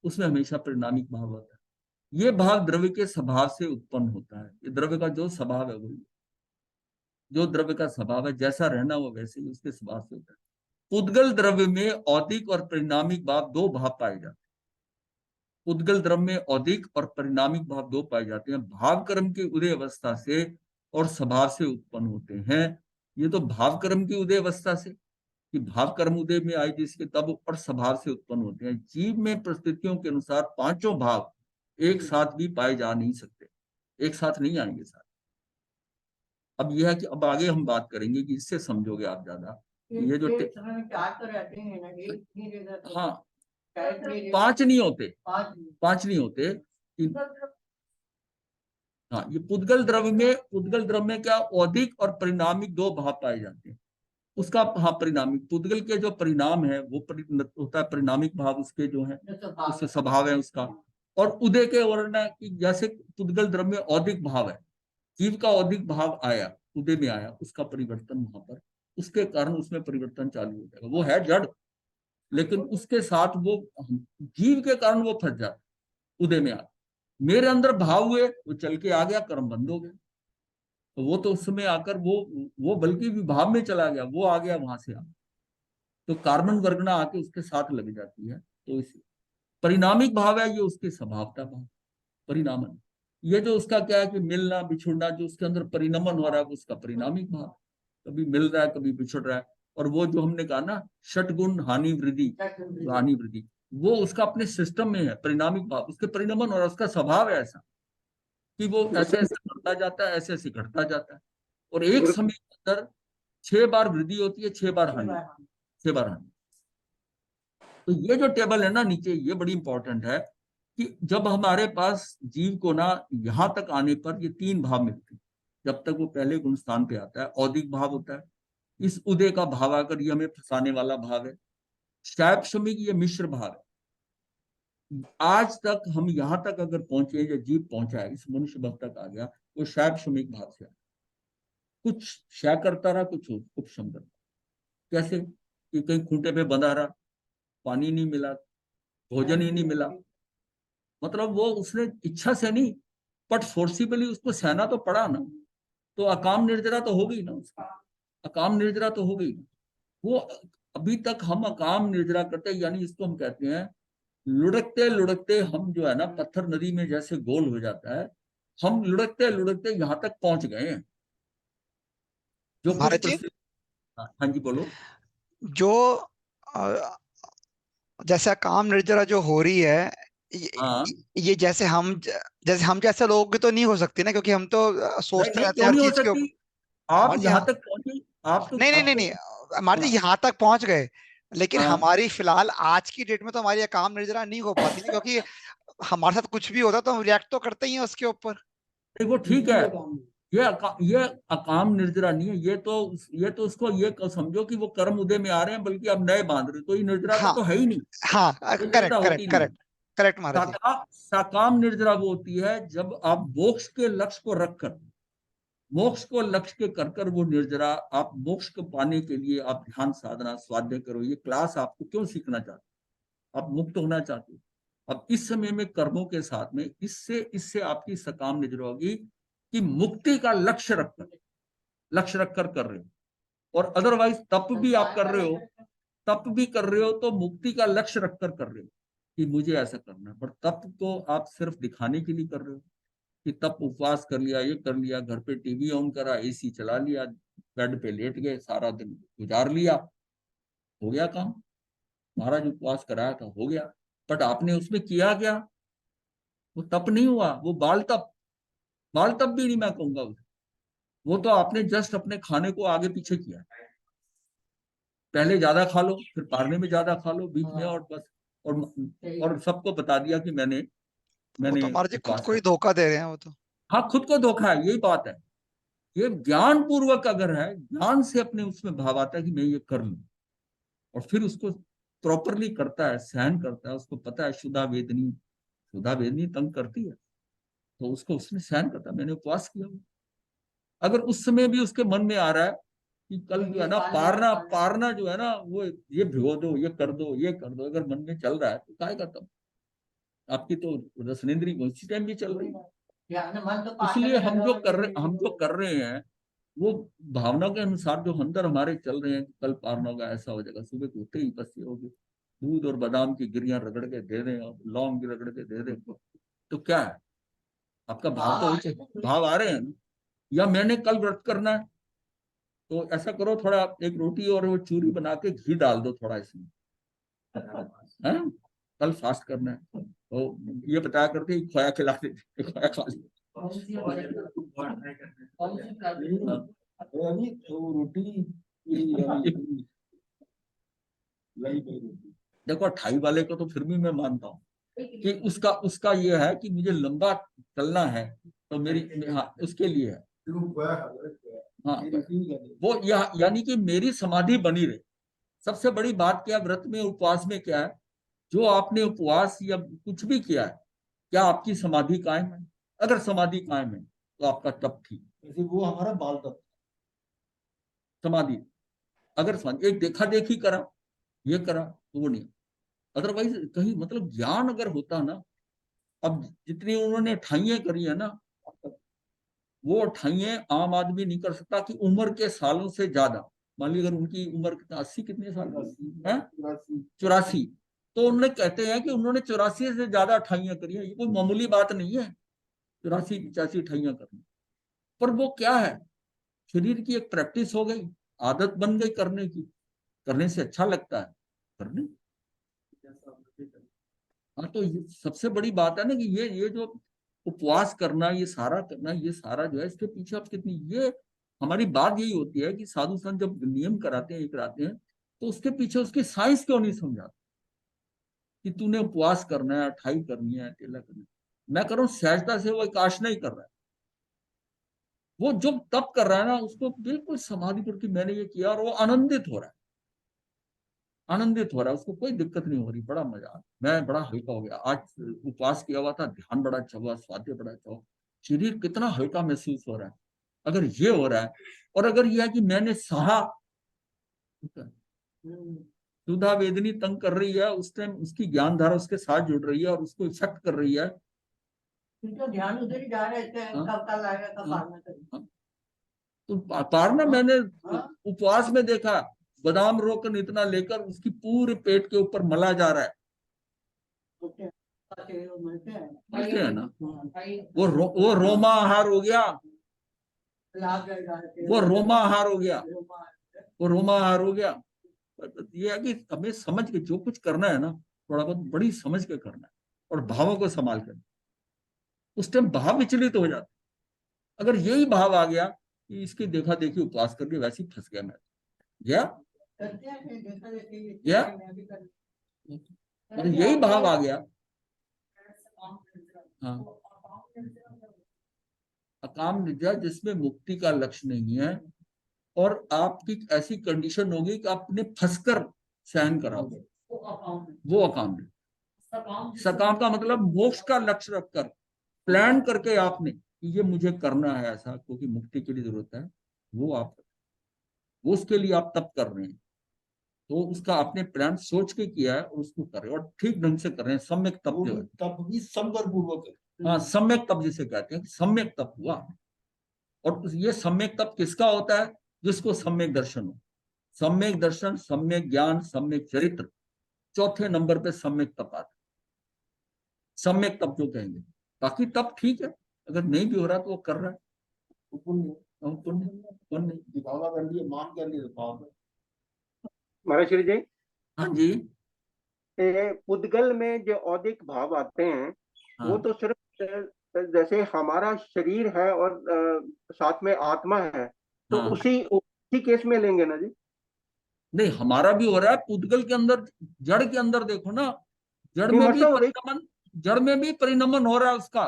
उसमें हमेशा परिणामिक भाव होता है। ये भाव द्रव्य के स्वभाव से उत्पन्न होता है। ये द्रव्य का जो स्वभाव है वही, जो द्रव्य का स्वभाव है, जैसा रहना वो वैसे ही उसके स्वभाव से होता है। उद्गल द्रव्य में औदिक और परिणामिक भाव दो भाव पाए जाते हैं। उद्गल द्रव्य में औदिक और परिणामिक भाव दो पाए जाते हैं। भाव कर्म की उदय अवस्था से और स्वभाव से उत्पन्न होते हैं। ये तो भाव कर्म की उदय अवस्था से, कि भाव कर्म उदय में आए जिसके तब, और स्वभाव से उत्पन्न होते हैं। जीव में परिस्थितियों के अनुसार पांचों भाव एक साथ भी पाए जा नहीं सकते, एक साथ नहीं आएंगे साथ। अब यह है कि अब आगे हम बात करेंगे कि इससे समझोगे आप ज्यादा। ये जो हाँ, पांच नहीं होते, पांच नहीं होते। हाँ, ये पुद्गल द्रव्य में, पुद्गल द्रव्य में क्या औदिक और परिणामिक दो भाव पाए जाते हैं। उसका हाँ परिणामिक, पुद्गल के जो परिणाम है वो होता है परिणामिक भाव, उसके जो है उससे स्वभाव है उसका। और उदय के वर्ण की, जैसे पुद्गल द्रव्य में औदिक भाव है, जीव का औदिक भाव आया, उदय में आया, उसका परिवर्तन वहां पर, उसके कारण उसमें परिवर्तन चालू हो जाएगा। वो है जड़, लेकिन उसके साथ वो जीव के कारण वो फंस जाता, उदय में आ, मेरे अंदर भाव हुए, वो चल के आ गया, कर्म बंद हो गया। तो वो तो उस समय आकर वो बल्कि विभाव में चला गया, वो आ गया वहां से आ, तो कार्बन वर्गना आके उसके साथ लग जाती है। तो इस परिणामिक भाव है, ये उसके स्वभावता भाव, परिणामन। ये जो उसका क्या है कि मिलना बिछुड़ना, जो उसके अंदर परिणमन हो रहा है, उसका परिणामिक भाव, कभी मिल रहा है कभी बिछुड़ रहा है। और वो जो हमने कहा ना, षटगुण हानि वृद्धि, हानि वृद्धि, वो उसका अपने सिस्टम में है परिणामिक भाव, उसके परिणमन हो रहा है, उसका स्वभाव है ऐसा कि वो ऐसे ऐसे बढ़ता जाता है, ऐसे ऐसे घटता जाता है। और एक समय के अंदर 6 बार वृद्धि होती है, 6 बार हानि, 6 बार हानि। तो ये जो टेबल है ना नीचे, ये बड़ी इंपॉर्टेंट है कि जब हमारे पास जीव को ना यहां तक आने पर ये 3 भाव मिलते हैं। जब तक वो पहले गुण स्थान पे आता है, औदिक भाव होता है, इस उदय का भाव आकर ये हमें फंसाने वाला भाव है। शैप्शमिक ये मिश्र भाव है। आज तक हम यहां तक अगर पहुंचे, या जीव पहुंचा है, इस मनुष्य भाव तक आ गया, वो शैप्शमिक भाव से कुछ क्षय करता रहा, कुछ उपशम करता। कैसे कि कहीं खूंटे पे बंधा रहा, पानी नहीं मिला, भोजन ही नहीं मिला, मतलब वो उसने इच्छा से नहीं, बट फोर्सिबली उसको सहना तो पड़ा ना, तो अकाम निर्जरा तो हो गई ना उसकी, अकाम निर्जरा तो हो गई। वो अभी तक हम अकाम निर्जरा करते, यानी इसको हम कहते हैं लुढ़कते लुढ़कते हम जो है ना, पत्थर नदी में जैसे गोल हो जाता है, हम लुढ़कते लुढ़कते यहां तक पहुंच गए हैं। जो कुछ भारत जी, हाँ जी बोलो। जो अ, जैसे काम निर्जरा जो हो रही है, हाँ, ये जैसे हम जैसे लोग तो नहीं हो सकती ना, क्योंकि हम तो नहीं सोचते नहीं, रहते हैं क्यों हर नहीं हो चीज के सकती, ऊपर। आप हमारे यहां यहाँ, तक पहुंचे, आप तो नहीं नहीं आप नहीं तो नहीं, हमारे हाँ यहाँ तक पहुंच गए, लेकिन हाँ, हमारी फिलहाल आज की डेट में तो हमारी ये काम निर्जरा नहीं हो पाती ना, क्योंकि हमारे साथ कुछ भी होता है तो हम रिएक्ट तो करते ही हैं उसके ऊपर। नहीं वो ठीक है। ये अकाम निर्जरा नहीं है, ये तो उसको ये समझो कि वो कर्म उदय में आ रहे हैं, बल्कि अब नए बांध रहे, तो ये निर्जरता हाँ तो है ही नहीं, हाँ, ये करेक्ट निर्जरा करेक्ट होती नहीं है। करेक्ट करेक्ट महाराज जी। साकाम निर्जरा वो होती है जब आप मोक्ष के लक्ष्य को रखकर, मोक्ष को लक्ष्य के कर कर वो निर्जरा, आप मोक्ष को पाने के लिए आप ध्यान साधना स्वाध्याय करो। ये क्लास आपको क्यों सीखना चाहते हो? आप मुक्त होना चाहते हो, अब इस समय में कर्मों के साथ में इससे इससे आपकी सकाम निद्रा होगी कि मुक्ति का लक्ष्य रखकर कर रहे हो, और अदरवाइज तप भी आप कर रहे हो, तप भी कर रहे हो तो मुक्ति का लक्ष्य रखकर कर रहे हो कि मुझे ऐसा करना है, पर तप तो आप सिर्फ दिखाने के लिए कर रहे हो कि तप उपवास कर लिया, ये कर लिया, घर पे टीवी ऑन करा, एसी चला लिया, बेड पे लेट गए, सारा दिन गुजार लिया, हो गया काम, महाराज उपवास कराया था, हो गया। बट आपने उसमें किया क्या? वो तप नहीं हुआ, वो बाल तप भी नहीं मैं कहूंगा उसे। वो तो आपने जस्ट अपने खाने को आगे पीछे किया, पहले ज्यादा खा लो, फिर पारने में ज्यादा खा लो बीच में, और बस, और सबको बता दिया कि मैंने वो मैंने तो महाराज जी खुद उपवास को कर। ही धोखा दे रहे हैं वो तो। हाँ, खुद को धोखा है, यही बात है। ये ज्ञान पूर्वक अगर है, ज्ञान से अपने उसमें भाव आता है कि मैं ये कर लूं, और फिर उसको प्रॉपरली करता है, सहन करता है, उसको पता है शुदा वेदनी तंग करती है, तो उसको उसने सहन करता है, मैंने उपवास किया। अगर उस समय भी उसके मन में आ रहा है कि कल जो है ना पारना पारना जो है ना, वो ये भिगो दो, ये कर दो, ये कर दो, अगर मन में चल रहा है तो काय का तब, आपकी तो रसनेन्द्रिय उसी टाइम भी चल रही है। इसलिए हम जो कर रहे हैं वो भावना के अनुसार जो अंदर हमारे चल रहे हैं कि कल पारना होगा, ऐसा हो जाएगा, सुबह को उठते ही बस ये होगी, दूध और बादाम की गिरियां रगड़ के दे रहे हैं, लौंग भी रगड़ के दे रहे हैं, तो क्या है आपका भाव? तो भाव आ रहे हैं ना। या मैंने कल व्रत करना है, तो ऐसा करो, थोड़ा एक रोटी और वो चूरी बना के घी डाल दो थोड़ा इसमें, है, कल फास्ट करना है, तो ये बताया करते ही खोया खिला देते, खोया खा रोटी। देखो 28 वाले को तो फिर भी मैं मानता हूँ कि उसका उसका ये है कि मुझे लंबा चलना है, तो हाँ उसके लिए है। हाँ, वो यानी कि मेरी समाधि बनी रहे। सबसे बड़ी बात क्या, व्रत में उपवास में क्या है, जो आपने उपवास या कुछ भी किया है, क्या आपकी समाधि कायम है? अगर समाधि कायम है तो आपका तप ठीक, जैसे वो हमारा बाल तप, समाधि। अगर समाधि एक देखा देखी करा, ये करा, तो वो नहीं। अदरवाइज कहीं मतलब ज्ञान अगर होता ना, अब जितनी उन्होंने ठाइयां करी है ना, वो ठाइयां आम आदमी नहीं कर सकता कि उम्र के सालों से ज्यादा। मान ली अगर उनकी उम्र कितना, 80 कितने साल है, 84, तो उन्होंने कहते हैं कि उन्होंने 84 से ज्यादा ठाइयां करी है, ये कोई मामूली बात नहीं है 84 85 ठाइयां करनी। पर वो क्या है, शरीर की एक प्रैक्टिस हो गई, आदत बन गई करने की, करने से अच्छा लगता है करने। हाँ, तो ये सबसे बड़ी बात है ना कि ये जो उपवास करना, ये सारा करना, ये सारा जो है, इसके पीछे आप कितनी, ये हमारी बात यही होती है कि साधु संत जब नियम कराते हैं, ये कराते हैं, तो उसके पीछे उसकी साइंस क्यों नहीं समझाते कि तूने उपवास करना है, अठाई करनी है, अकेला करना है। मैं कर रहा हूँ सहजता से, वो एक आशना ही कर रहा है, वो जो तप कर रहा है ना, उसको बिल्कुल समाधि पर कि मैंने ये किया, और वो आनंदित हो रहा है, आनंदित हो रहा है, उसको कोई दिक्कत नहीं हो रही, बड़ा मजा आ रहा है। मैं बड़ा हल्का हो गया आज, उपवास किया हुआ था, ध्यान बड़ा अच्छा हुआ, स्वास्थ्य बड़ा अच्छा हुआ, शरीर कितना हल्का महसूस हो रहा है। अगर ये हो रहा है, और अगर यह है कि मैंने सहा, सुधा वेदनी तंग कर रही है, उस टाइम उसकी ज्ञान धारा उसके साथ जुड़ रही है और उसको इफेक्ट कर रही है, तो ध्यान उधर ही जा रहा है, कब कल आएगा, कब पारना करेगा। तो पारना मैंने उपवास में देखा, बादाम रोकन इतना लेकर उसकी पूरे पेट के ऊपर मला जा रहा है, मिलते हैं ना, वो रोमा आहार हो गया, वो रोमा आहार हो गया, वो रोमा आहार हो गया। ये है कि हमें समझ के जो कुछ करना है ना, थोड़ा बहुत बड़ी समझ के करना है, और भावों को संभाल कर, उस टाइम भाव विचलित हो जाते। अगर यही भाव आ गया कि इसकी देखा देखी उपवास करके वैसे ही फंस गया मैं, गया गया, अगर यही भाव आ गया, हाँ, अकाम निद्रा जिसमें मुक्ति का लक्ष्य नहीं है, और आपकी ऐसी कंडीशन होगी कि आपने फंसकर सहन कराओगे, वो अकाम निद्रा। सकाम का मतलब मोक्ष का लक्ष्य रखकर प्लान करके आपने कि ये मुझे करना है ऐसा, क्योंकि मुक्ति के लिए जरूरत है, वो आप, वो उसके लिए आप तप कर रहे हैं, तो उसका आपने प्लान सोच के किया है और उसको कर रहे हो और ठीक ढंग से कर रहे हैं। सम्यक तप जो है, तब भी संकर पूर्वक है। हाँ सम्यक तप जिसे कहते हैं, सम्यक तप हुआ। और ये सम्यक तप किसका होता है? जिसको सम्यक दर्शन हो। सम्यक दर्शन, सम्यक ज्ञान, सम्यक चरित्र, चौथे नंबर पे सम्यक तप आता है। सम्यक तप जो कहेंगे। बाकी तप ठीक है, अगर नहीं भी हो रहा तो वो कर रहा है। तो पुण्य पुण्य पुण्य। दिखावा कर लिए, मान कर लिए तो पाप है। महर्षि जी, हाँ जी। पुद्गल में जो औदिक भाव आते हैं वो हाँ तो सिर्फ जैसे हमारा शरीर है और साथ में आत्मा है, तो हाँ। उसी केस में लेंगे ना जी? नहीं, हमारा भी हो रहा है पुद्गल के अंदर। जड़ के अंदर देखो ना, जड़ में भी विमर्शा हो रही। परिणमन, जड़ में भी परिणमन हो रहा है उसका।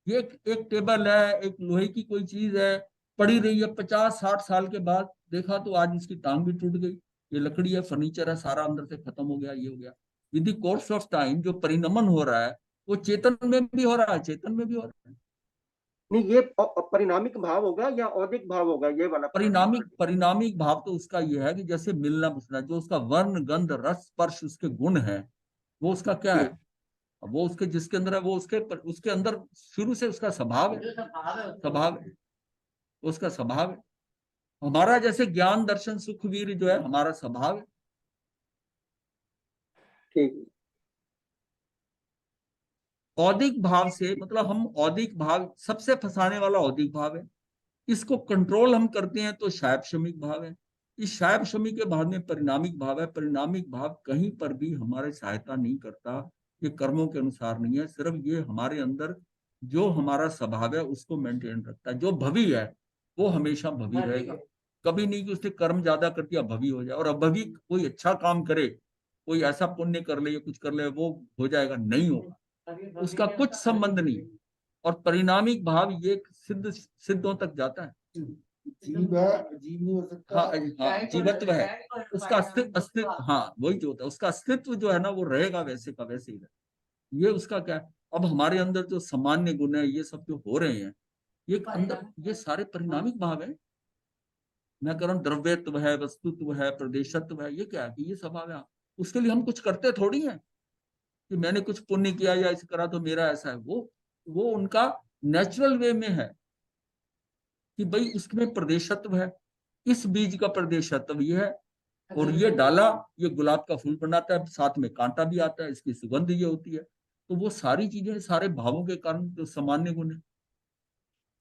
ये एक टेबल है, एक लोहे की कोई चीज है, पड़ी रही है, 50-60 साल के बाद देखा तो आज इसकी टांग भी टूट गई। ये लकड़ी है, फर्नीचर है, सारा अंदर से खत्म हो गया, ये हो गया। With the course of time जो परिणमन हो रहा है वो चेतन में भी हो रहा है, चेतन में भी हो रहा है। नहीं, ये परिणामिक भाव होगा या औदिक भाव होगा, ये वाला परिणामिक, परिणामिक भाव तो उसका ये है कि जैसे मिलना मिलना, जो उसका वर्ण गंध रस स्पर्श उसके गुण है, वो उसका क्या है? अब वो उसके जिसके अंदर है वो उसके अंदर शुरू से उसका स्वभाव है। स्वभाव है, उसका स्वभाव है। हमारा जैसे ज्ञान दर्शन सुख वीर जो है हमारा स्वभाव है। ठीक। औदिक भाव से मतलब हम औदिक भाव सबसे फंसाने वाला औदिक भाव है। इसको कंट्रोल हम करते हैं तो शायब शमिक भाव है। इस शायब शमिक के भाव में परिणामिक भाव है। परिणामिक भाव कहीं पर भी हमारे सहायता नहीं करता। ये कर्मों के अनुसार नहीं है, सिर्फ ये हमारे अंदर जो हमारा स्वभाव है उसको मेंटेन रखता है। जो भवी है वो हमेशा भवी रहेगा। कभी नहीं कि उसने कर्म ज्यादा कर दिया भवी हो जाए, और अभवी कोई अच्छा काम करे, कोई ऐसा पुण्य कर ले या कुछ कर ले, वो हो जाएगा, नहीं होगा, उसका कुछ संबंध नहीं। और परिणामिक भाव ये सिद्धों तक जाता है। जीव है, जीव नहीं हो सकता। हाँ हाँ, जीवत्व है, उसका अस्तित्व, हाँ वही जो होता है, उसका अस्तित्व जो है ना वो रहेगा वैसे का वैसे ही रहेगा। ये उसका क्या है। अब हमारे अंदर जो सामान्य गुण है ये सब जो हो रहे हैं, ये अंदर ये सारे परिणामिक भाव है। मैं कह रहा हूँ द्रव्यत्व है, वस्तुत्व है, प्रदेशत्व है, ये क्या है कि ये स्वभाव है। उसके लिए हम कुछ करते थोड़ी हैं कि मैंने कुछ पुण्य किया या ऐसे करा तो मेरा ऐसा है। वो उनका नेचुरल वे में है कि भाई उसमें प्रदेशत्व है, इस बीज का प्रदेशत्व ये है, और ये डाला, ये गुलाब का फूल बनाता है, साथ में कांटा भी आता है, इसकी सुगंध ये होती है। तो वो सारी चीजें सारे भावों के कारण जो सामान्य गुण है,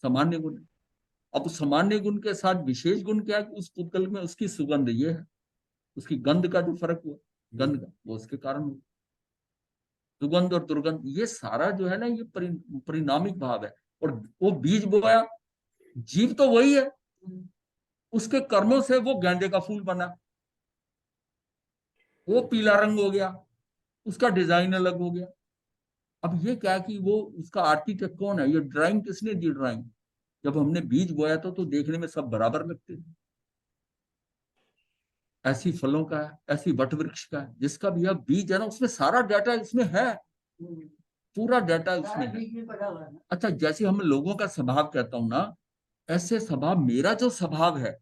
सामान्य गुण है। अब सामान्य गुण के साथ विशेष गुण क्या है कि उस पुतगल में उसकी सुगंध ये है, उसकी गंध का जो फर्क हुआ, गंध का, वो उसके कारण हुआ। सुगंध और दुर्गंध ये सारा जो है ना ये परिणामिक भाव है। और वो बीज बोया, जीव तो वही है, उसके कर्मों से वो गेंदे का फूल बना, वो पीला रंग हो गया, उसका डिजाइन अलग हो गया। अब ये क्या कि वो उसका आर्किटेक्ट कौन है, ये ड्राइंग किसने दी? ड्राइंग जब हमने बीज बोया था तो देखने में सब बराबर लगते थे। ऐसी फलों का है, ऐसी वट वृक्ष का है, जिसका भी अब बीज है ना उसमें सारा डाटा इसमें है, पूरा डाटा उसमें है। अच्छा, जैसे हम लोगों का स्वभाव कहता हूं ना, ऐसे स्वभाव मेरा जो स्वभाव है,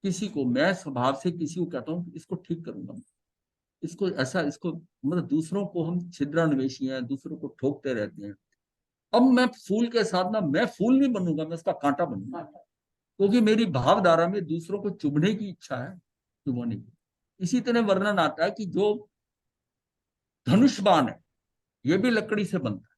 किसी को मैं स्वभाव से किसी को कहता हूँ इसको ठीक करूंगा, इसको ऐसा, इसको मतलब दूसरों को हम छिद्रान्वेषी हैं, दूसरों को ठोकते रहते हैं। अब मैं फूल के साथ ना, मैं फूल नहीं बनूंगा, मैं उसका कांटा बनूंगा, क्योंकि मेरी भावधारा में दूसरों को चुभने की इच्छा है, चुभने की। इसी तरह वर्णन आता है कि जो धनुष बाण है ये भी लकड़ी से बनता है।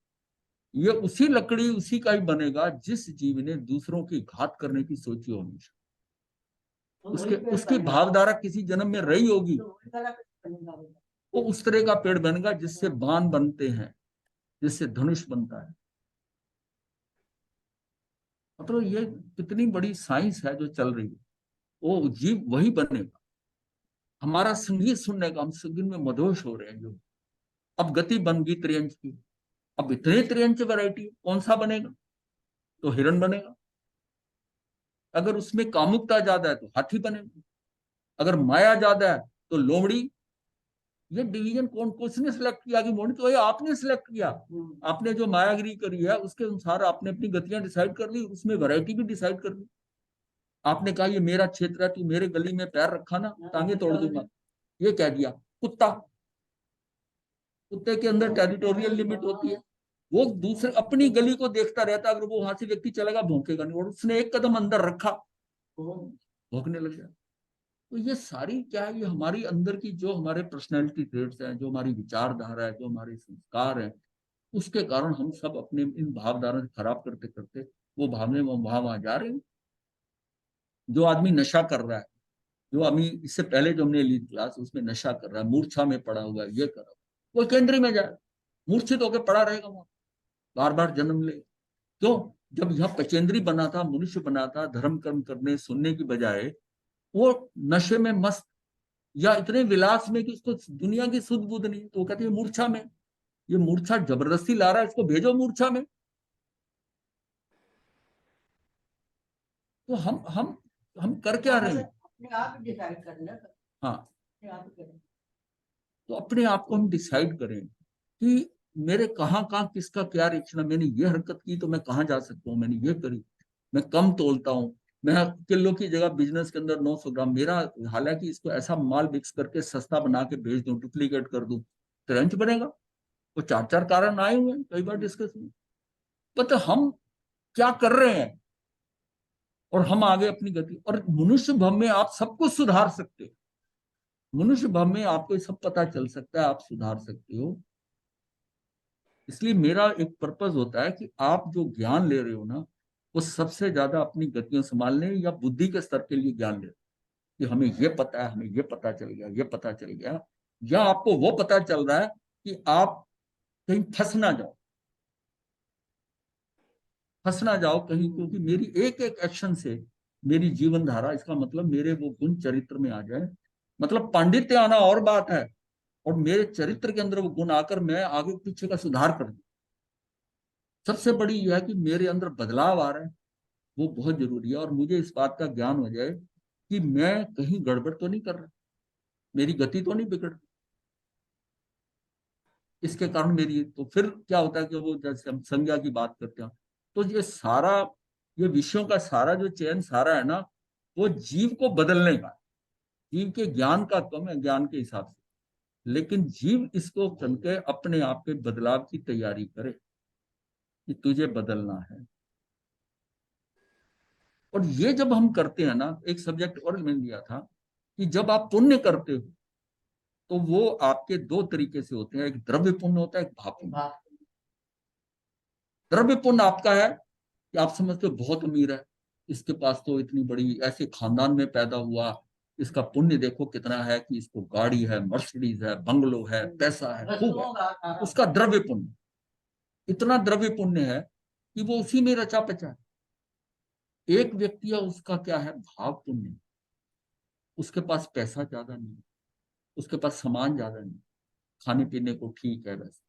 ये उसी लकड़ी उसी का ही बनेगा जिस जीव ने दूसरों की घात करने की सोची हो हमेशा। उसके उसकी भावधारा किसी जन्म में रही होगी, वो उस तरह का पेड़ बनेगा जिससे बाण बनते हैं, जिससे धनुष बनता है। मतलब ये कितनी बड़ी साइंस है जो चल रही है। वो जीव वही बनेगा। हमारा संगीत सुनने का, हम संगीत में मदहोश हो रहे हैं जो। अब गति बन गई त्रियंच की, अब इतने त्रियंच वैरायटी, कौन सा बनेगा? तो हिरण बनेगा। अगर उसमें कामुकता ज्यादा है तो हाथी बनेगा। अगर माया ज्यादा है तो लोमड़ी। ये डिवीजन कौन, किसने सिलेक्ट किया कि मोहन? तो ये आपने सिलेक्ट किया। आपने जो मायागिरी करी है उसके अनुसार आपने अपनी गतियां डिसाइड कर ली, उसमें वैरायटी भी डिसाइड कर ली। आपने कहा ये मेरा क्षेत्र है, तू मेरे गली में पैर रखा ना टांगे तोड़ दूंगा। ये कह दिया। कुत्ता, कुत्ते के अंदर टेरिटोरियल लिमिट होती है, वो दूसरे अपनी गली को देखता रहता है, अगर वो वहां से व्यक्ति चलेगा भौंकेगा नहीं, और उसने एक कदम अंदर रखा तो भौंकने लग गया। तो ये सारी क्या है, ये हमारी अंदर की जो हमारे पर्सनैलिटी ट्रेट्स हैं, जो हमारी विचारधारा है, जो हमारे संस्कार हैं, उसके कारण हम सब अपने इन भावधारा से खराब करते करते वो भावने में वहां जा रहे हैं। जो आदमी नशा कर रहा है, जो आदमी इससे पहले जो हमने ली क्लास उसमें नशा कर रहा है, मूर्छा में पड़ा हुआ है, ये कर रहा है, वो केंद्रीय में जाए, मूर्छित होकर पड़ा रहेगा वहां, बार बार जन्म ले। क्यों? जब यहाँ पचेंद्री बना था, मनुष्य बना था, धर्म कर्म करने सुनने की बजाय वो नशे में मस्त या इतने विलास में कि उसको दुनिया की सुध बुध नहीं, तो वो कहते हैं मूर्छा में, ये मूर्छा जबरदस्ती ला रहा है, इसको भेजो मूर्छा में। तो हम कर क्या रहे हैं? अपने आप डिसाइड करना। हाँ, अपने आप करें। तो अपने आप को हम डिसाइड करें कि मेरे कहाँ कहाँ किसका क्या रिएक्शन है, मैंने ये हरकत की तो मैं कहाँ जा सकता हूँ, मैंने ये करी, मैं कम तोलता हूँ, मैं किलो की जगह बिजनेस के अंदर 900 ग्राम, मेरा हालांकि इसको ऐसा माल मिक्स करके सस्ता बना के भेज दूं, डुप्लीकेट कर दूं, तो रेंच बनेगा। वो 4 कारण आए हुए हैं कई बार डिस्कस में। पता हम क्या कर रहे हैं और हम आगे अपनी गति, और मनुष्य भव में आप सब कुछ सुधार सकते हो, मनुष्य भव में आपको सब पता चल सकता है, आप सुधार सकते हो। इसलिए मेरा एक पर्पज होता है कि आप जो ज्ञान ले रहे हो ना, वो सबसे ज्यादा अपनी गतियां संभालने या बुद्धि के स्तर के लिए ज्ञान ले रहे हो, कि हमें ये पता है, हमें ये पता चल गया, ये पता चल गया, या आपको वो पता चल रहा है कि आप कहीं फंस ना जाओ, फंस ना जाओ कहीं, क्योंकि मेरी एक एक एक्शन से मेरी जीवन धारा, इसका मतलब मेरे वो गुण चरित्र में आ जाए, मतलब पांडित्य आना और बात है, और मेरे चरित्र के अंदर वो गुण आकर मैं आगे पीछे का सुधार कर दूं। सबसे बड़ी यह है कि मेरे अंदर बदलाव आ रहा है, वो बहुत जरूरी है, और मुझे इस बात का ज्ञान हो जाए कि मैं कहीं गड़बड़ तो नहीं कर रहा, मेरी गति तो नहीं बिगड़ रही, इसके कारण मेरी, तो फिर क्या होता है कि वो जैसे हम संज्ञा की बात करते हैं, तो ये सारा, ये विषयों का सारा जो चयन सारा है ना, वो जीव को बदलने का, जीव के ज्ञान का कम है ज्ञान के हिसाब से, लेकिन जीव इसको चल के अपने आप के बदलाव की तैयारी करे कि तुझे बदलना है। और ये जब हम करते हैं ना, एक सब्जेक्ट और मैंने दिया था कि जब आप पुण्य करते हो तो वो आपके दो तरीके से होते हैं, एक द्रव्य पुण्य होता है, एक भाव पुण्य। द्रव्य पुण्य आपका है कि आप समझते हो बहुत अमीर है, इसके पास तो इतनी बड़ी ऐसे खानदान में पैदा हुआ, इसका पुण्य देखो कितना है कि इसको गाड़ी है, मर्सिडीज है, बंगलो है, पैसा है, खूब है, उसका द्रव्य पुण्य इतना द्रव्य पुण्य है कि वो उसी में रचा पचा है। एक व्यक्ति है, उसका क्या है, भाव पुण्य, उसके पास पैसा ज्यादा नहीं, उसके पास सामान ज्यादा नहीं, खाने पीने को ठीक है वैसे,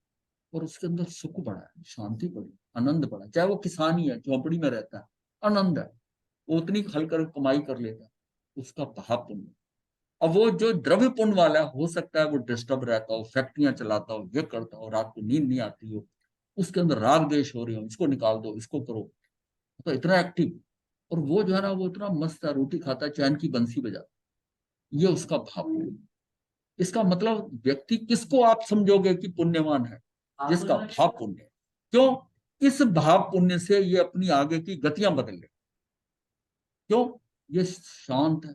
और उसके अंदर सुख बड़ा है, शांति बड़ी, आनंद बड़ा, चाहे वो किसान ही है, झोपड़ी में रहता है, आनंद है, वो उतनी हलकर कमाई कर लेता है, उसका भाव पुण्य। अब वो जो द्रव्य पुण्य वाला है, हो सकता है वो डिस्टर्ब रहता हो, फैक्ट्रियां चलाता हो, ये करता हो, रात को नींद नहीं आती हो, उसके अंदर राग द्वेष हो रही हो, इसको निकाल दो, इसको करो, तो इतना एक्टिव, और वो जो है ना, वो इतना मस्त है, रोटी खाता है, चैन की बंसी बजाता, ये उसका भाव पुण्य। इसका मतलब व्यक्ति किसको आप समझोगे कि पुण्यवान है, जिसका भाव पुण्य है। क्यों? इस भाव पुण्य से ये अपनी आगे की गतियां बदल ले। क्यों? ये शांत है,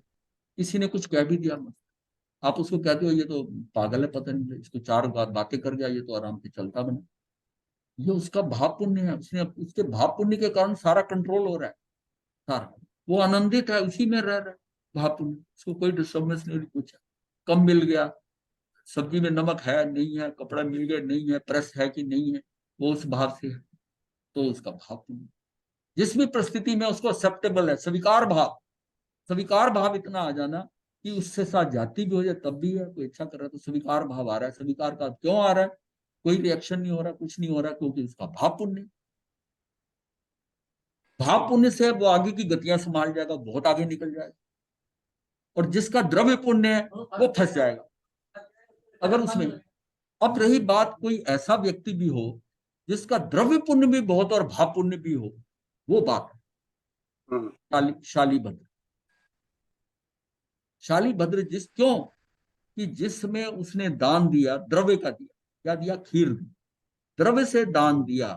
किसी ने कुछ कह भी दिया मत, आप उसको कहते हो ये तो पागल है, पता नहीं इसको 4 बातें कर गया, ये तो आराम से चलता बना, ये उसका भाव पुण्य है, उसने उसके भाव पुण्य के कारण सारा कंट्रोल हो रहा है, सारा, वो आनंदित है, उसी में रह रहा है, भाव पुण्य, उसको कोई डिस्टर्बेंस नहीं, कुछ कम मिल गया, सब्जी में नमक है नहीं है, कपड़ा मिल गया नहीं है, प्रेस है कि नहीं है, वो उस भाव से है, तो उसका भाव पुण्य। जिस भी परिस्थिति में उसको एक्सेप्टेबल है, स्वीकार भाव, स्वीकार भाव इतना आ जाना कि उससे साथ जाति भी हो जाए तब भी है, कोई इच्छा कर रहा है तो स्वीकार भाव आ रहा है, स्वीकार का क्यों आ रहा है, कोई रिएक्शन नहीं हो रहा, कुछ नहीं हो रहा, क्योंकि उसका भाव पुण्य, भाव पुण्य से वो आगे की गतियां संभाल जाएगा, बहुत आगे निकल जाएगा। और जिसका द्रव्य पुण्य है वो फंस जाएगा अगर उसमें। अब रही बात, कोई ऐसा व्यक्ति भी हो जिसका द्रव्य पुण्य भी बहुत और भाव पुण्य भी हो, वो बात शाली भद्र, शाली भद्र, जिस क्यों कि जिसमें उसने दान दिया, द्रव्य का दिया, क्या दिया? खीर दी, द्रव्य से दान दिया,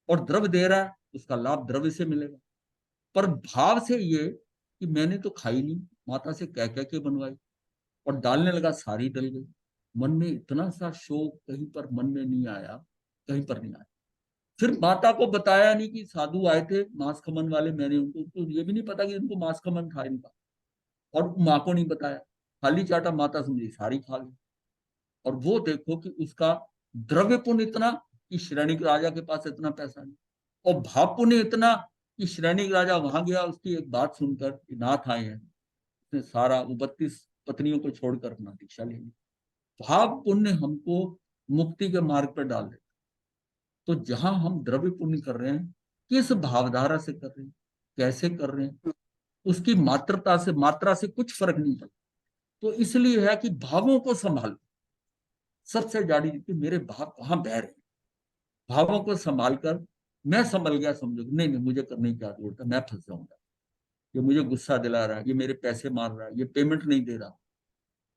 और द्रव्य दे रहा है, उसका लाभ द्रव्य से मिलेगा। पर भाव से ये कि मैंने तो खाई नहीं, माता से कह कह के बनवाई, और डालने लगा, सारी डल गई। मन में इतना सा शोक, कहीं पर मन में नहीं आया, कहीं पर नहीं आया। फिर माता को बताया नहीं कि साधु आए थे मांस खमन वाले, मैंने उनको ये भी नहीं पता कि उनको मांस खमन था इनका, और माँ को नहीं बताया, खाली चाटा, माता समझी सारी खा गई। और वो देखो कि उसका द्रव्य पुण्य इतना कि श्रेणी राजा के पास इतना पैसा नहीं, और भाव पुण्य इतना कि श्रेणी राजा वहां गया, उसकी एक बात सुनकर कि नाथ आए हैं, उसने सारा वो 32 पत्नियों को छोड़कर अपना दीक्षा ले ली। भाव पुण्य हमको मुक्ति के मार्ग पर डाल देता। तो जहां हम द्रव्य पुण्य कर रहे हैं, किस भावधारा से कर रहे हैं, कैसे कर रहे हैं, उसकी मात्रा से कुछ फर्क नहीं पड़ता। तो इसलिए है कि भावों को संभालो। सबसे ज्यादा कि मेरे भाव कहाँ बह रहे हैं, भावों को संभाल कर मैं संभल गया, समझो नहीं नहीं मुझे करने की क्या जरूरत है, मैं फंस जाऊंगा, ये मुझे गुस्सा दिला रहा है, ये मेरे पैसे मार रहा है, ये पेमेंट नहीं दे रहा,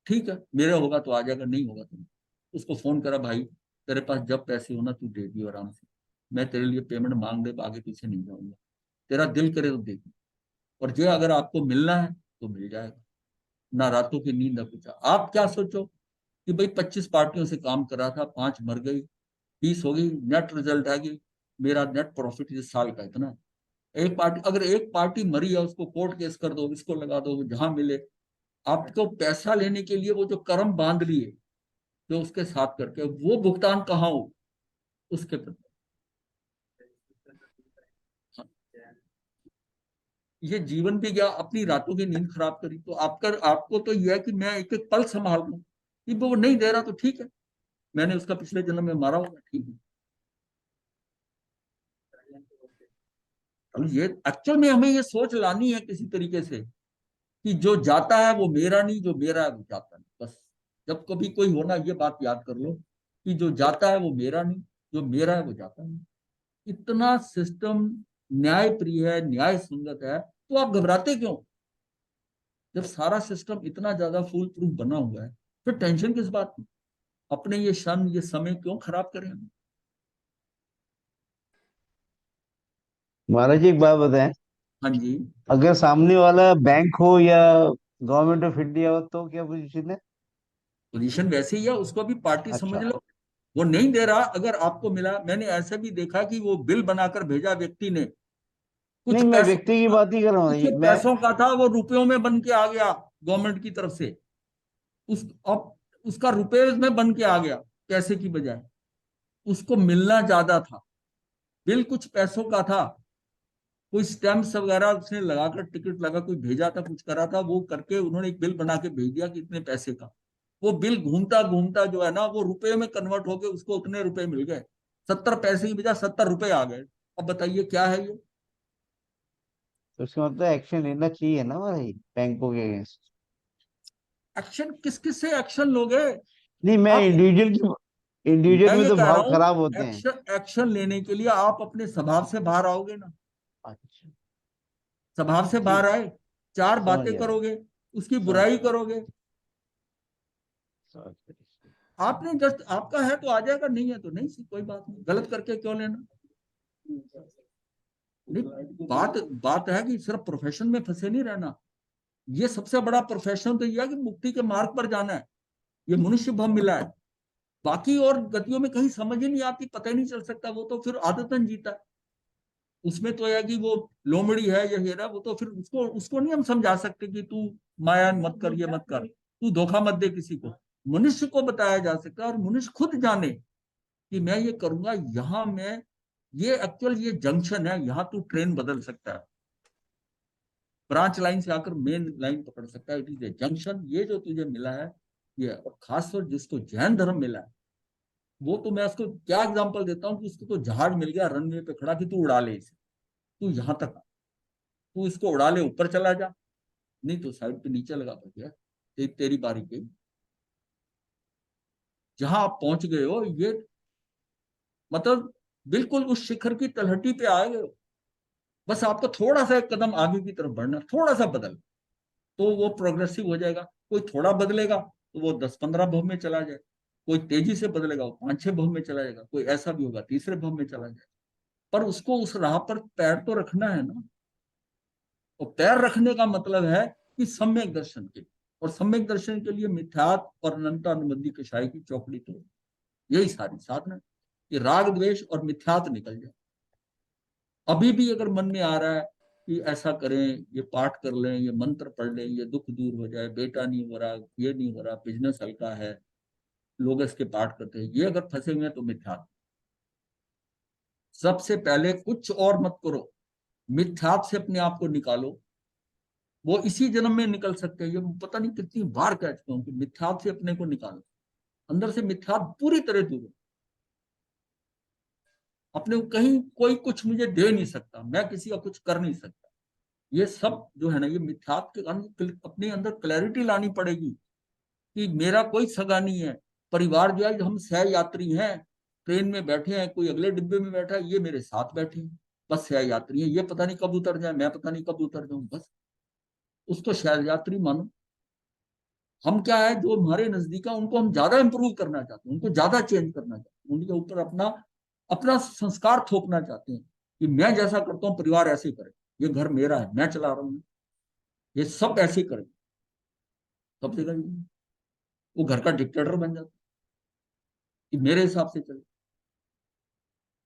ठीक है मेरे होगा तो आ जाएगा, नहीं होगा तो नहीं। उसको फोन करा, भाई तेरे पास जब पैसे हो ना तू दे दियो आराम से, मैं तेरे लिए पेमेंट मांग दे, आगे पीछे नहीं जाऊंगा, तेरा दिल करे तो दे दो। और जो अगर आपको मिलना है तो मिल जाएगा, ना रातों की नींद ना कुछ। आप क्या सोचो कि भाई 25 पार्टियों से काम कर रहा था, 5 मर गई, 30 हो गई, नेट रिजल्ट है कि मेरा नेट प्रॉफिट इस साल का इतना है। एक पार्टी, अगर एक पार्टी मरी है उसको कोर्ट केस कर दो, इसको लगा दो, जहां मिले। आपको पैसा लेने के लिए वो जो कर्म बांध लिए, जो उसके साथ करके, वो भुगतान कहाँ हो उसके प्रति। हाँ, ये जीवन भी गया, अपनी रातों की नींद खराब करी। तो आपको तो यह है कि मैं एक एक पल संभाल लूं, कि वो नहीं दे रहा तो ठीक है, मैंने उसका पिछले जन्म में मारा होगा, ठीक है। अब ये एक्चुअल में हमें ये सोच लानी है किसी तरीके से कि जो जाता है वो मेरा नहीं, जो मेरा है वो जाता नहीं। बस जब कभी कोई होना, ये बात याद कर लो कि जो जाता है वो मेरा नहीं, जो मेरा है वो जाता नहीं। इतना सिस्टम न्याय प्रिय है, न्याय संगत है, तो आप घबराते क्यों? जब सारा सिस्टम इतना ज्यादा फूल प्रूफ बना हुआ है, फिर टेंशन किस बात की? अपने ये क्षण, ये समय क्यों खराब करें हम? महाराज जी एक बात बताएं, हाँ जी। अगर सामने वाला बैंक हो या गवर्नमेंट ऑफ इंडिया हो तो क्या पोजीशन है? पोजीशन वैसे ही है, उसको भी पार्टी समझ अच्छा। लो। वो नहीं दे रहा, अगर आपको मिला, मैंने ऐसे भी देखा कि वो बिल बनाकर भेजा व्यक्ति ने, कुछ नहीं, मैं पैसों व्यक्ति की बात नहीं कर रहा हूँ कुछ ये मैं। पैसों का था, वो रुपयों में बन के आ गया गवर्नमेंट की तरफ से। अब उसका रुपए में बन के आ गया पैसे की बजाय, उसको मिलना ज्यादा था, बिल कुछ पैसों का था, कोई स्टैम्प्स वगैरह उसने लगाकर, टिकट लगा, कोई भेजा था, कुछ करा था, वो करके उन्होंने एक बिल बना के भेज दिया कि इतने पैसे का। वो बिल घूमता घूमता जो है ना, वो रुपए में कन्वर्ट होके उसको उतने रुपए मिल गए, 70 पैसे की बजाय 70 रुपए आ गए। अब बताइए क्या है ये? तो उसका मतलब एक्शन लेना चाहिए ना भाई बैंकों के अगेंस्ट। एक्शन किस किस से एक्शन लोगे? नहीं, मैं आप, इंडिविजुअल मैं में ये तो कह रहा भाव हूं, खराब होते हैं। एक्शन लेने के लिए आप अपने स्वभाव से बाहर आओगे ना। अच्छा। स्वभाव से बाहर ठीक। आए, 4 समझ बातें गया। करोगे, उसकी समझ बुराई गया। करोगे। समझ गया। आपने जस्ट, आपका है तो आ जाएगा, नहीं है तो नहीं, कोई बात नहीं, गलत करके क्यों लेना। नहीं, बात बात है कि सिर्फ प्रोफेशन में फंसे नहीं रहना। ये सबसे बड़ा प्रोफेशन तो यह है कि मुक्ति के मार्ग पर जाना है, ये मनुष्य भाव मिला है। बाकी और गतियों में कहीं समझ ही नहीं आती, पता ही नहीं चल सकता, वो तो फिर आदतन जीता है। उसमें तो है कि वो लोमड़ी है या हेरा, वो तो फिर उसको उसको नहीं हम समझा सकते कि तू माया मत कर, ये मत कर, तू धोखा मत दे किसी को। मनुष्य को बताया जा सकता है, और मनुष्य खुद जाने कि मैं ये करूंगा, यहाँ मैं, ये एक्चुअल ये जंक्शन है, यहाँ तू ट्रेन बदल सकता है, ब्रांच लाइन से आकर मेन लाइन पकड़ सकता है। इट इज ए जंक्शन, ये जो तुझे मिला है ये। और खासतौर जिसको जैन धर्म मिला है, वो तो मैं उसको क्या एग्जांपल देता हूँ कि उसको तो जहाज मिल गया रनवे पे खड़ा कि तू उड़ा ले इसे, तू यहाँ तक आ, तू इसको उड़ा ले, ऊपर चला जा, नहीं तो साइड पे नीचे लगा गया, तेरी बारी गई। जहां आप पहुंच गए हो, ये मतलब बिल्कुल उस शिखर की तलहटी पे आ गए हो। बस आपको थोड़ा सा एक कदम आगे की तरफ बढ़ना, थोड़ा सा बदल, तो वो प्रोग्रेसिव हो जाएगा। कोई थोड़ा बदलेगा तो वो 10-15 भव में चला जाए, कोई तेजी से बदलेगा वो 5-6 भव में चला जाएगा, कोई ऐसा भी होगा तीसरे भव में चला जाएगा। पर उसको उस राह पर पैर तो रखना है ना। तो पैर रखने का मतलब है कि सम्यक दर्शन के लिए, और सम्यक दर्शन के लिए मिथ्यात और अनंत अनुबंधी कषाय की चौकड़ी तो यही सारी साधना है कि राग द्वेष और मिथ्यात निकल जाए। अभी भी अगर मन में आ रहा है कि ऐसा करें, ये पाठ कर लें, ये मंत्र पढ़ लें, ये दुख दूर हो जाए, बेटा नहीं हो रहा, ये नहीं हो रहा, बिजनेस हल्का है, लोग इसके पाठ करते हैं, ये अगर फंसे हुए हैं तो मिथ्यात। सबसे पहले कुछ और मत करो, मिथ्यात से अपने आप को निकालो। वो इसी जन्म में निकल सकते हैं, ये पता नहीं कितनी बार कह चुका हूं कि मिथ्यात से अपने को निकालो। अंदर से मिथ्यात पूरी तरह दूर हो। अपने को कहीं कोई कुछ मुझे दे नहीं सकता, मैं किसी का कुछ कर नहीं सकता, ये सब जो है ना, ये मिथ्यात के कारण अपने अंदर क्लैरिटी लानी पड़ेगी कि मेरा कोई सगा नहीं है। परिवार जो है, हम सह यात्री हैं, ट्रेन में बैठे हैं, कोई अगले डिब्बे में बैठा है, ये मेरे साथ बैठे हैं, बस सह यात्री है। ये पता नहीं कब उतर जाए, मैं पता नहीं कब उतर जाऊं, बस उसको सह यात्री मानो। हम क्या है, जो हमारे नजदीक है उनको हम ज्यादा इंप्रूव करना चाहते हैं, उनको ज्यादा चेंज करना चाहते हैं, उनके ऊपर अपना अपना संस्कार थोपना चाहते हैं कि मैं जैसा करता हूँ परिवार ऐसे करे, ये घर मेरा है, मैं चला रहा हूँ, ये सब ऐसे करें, सब जगह वो घर का डिक्टेटर बन जाता है कि मेरे हिसाब से चले।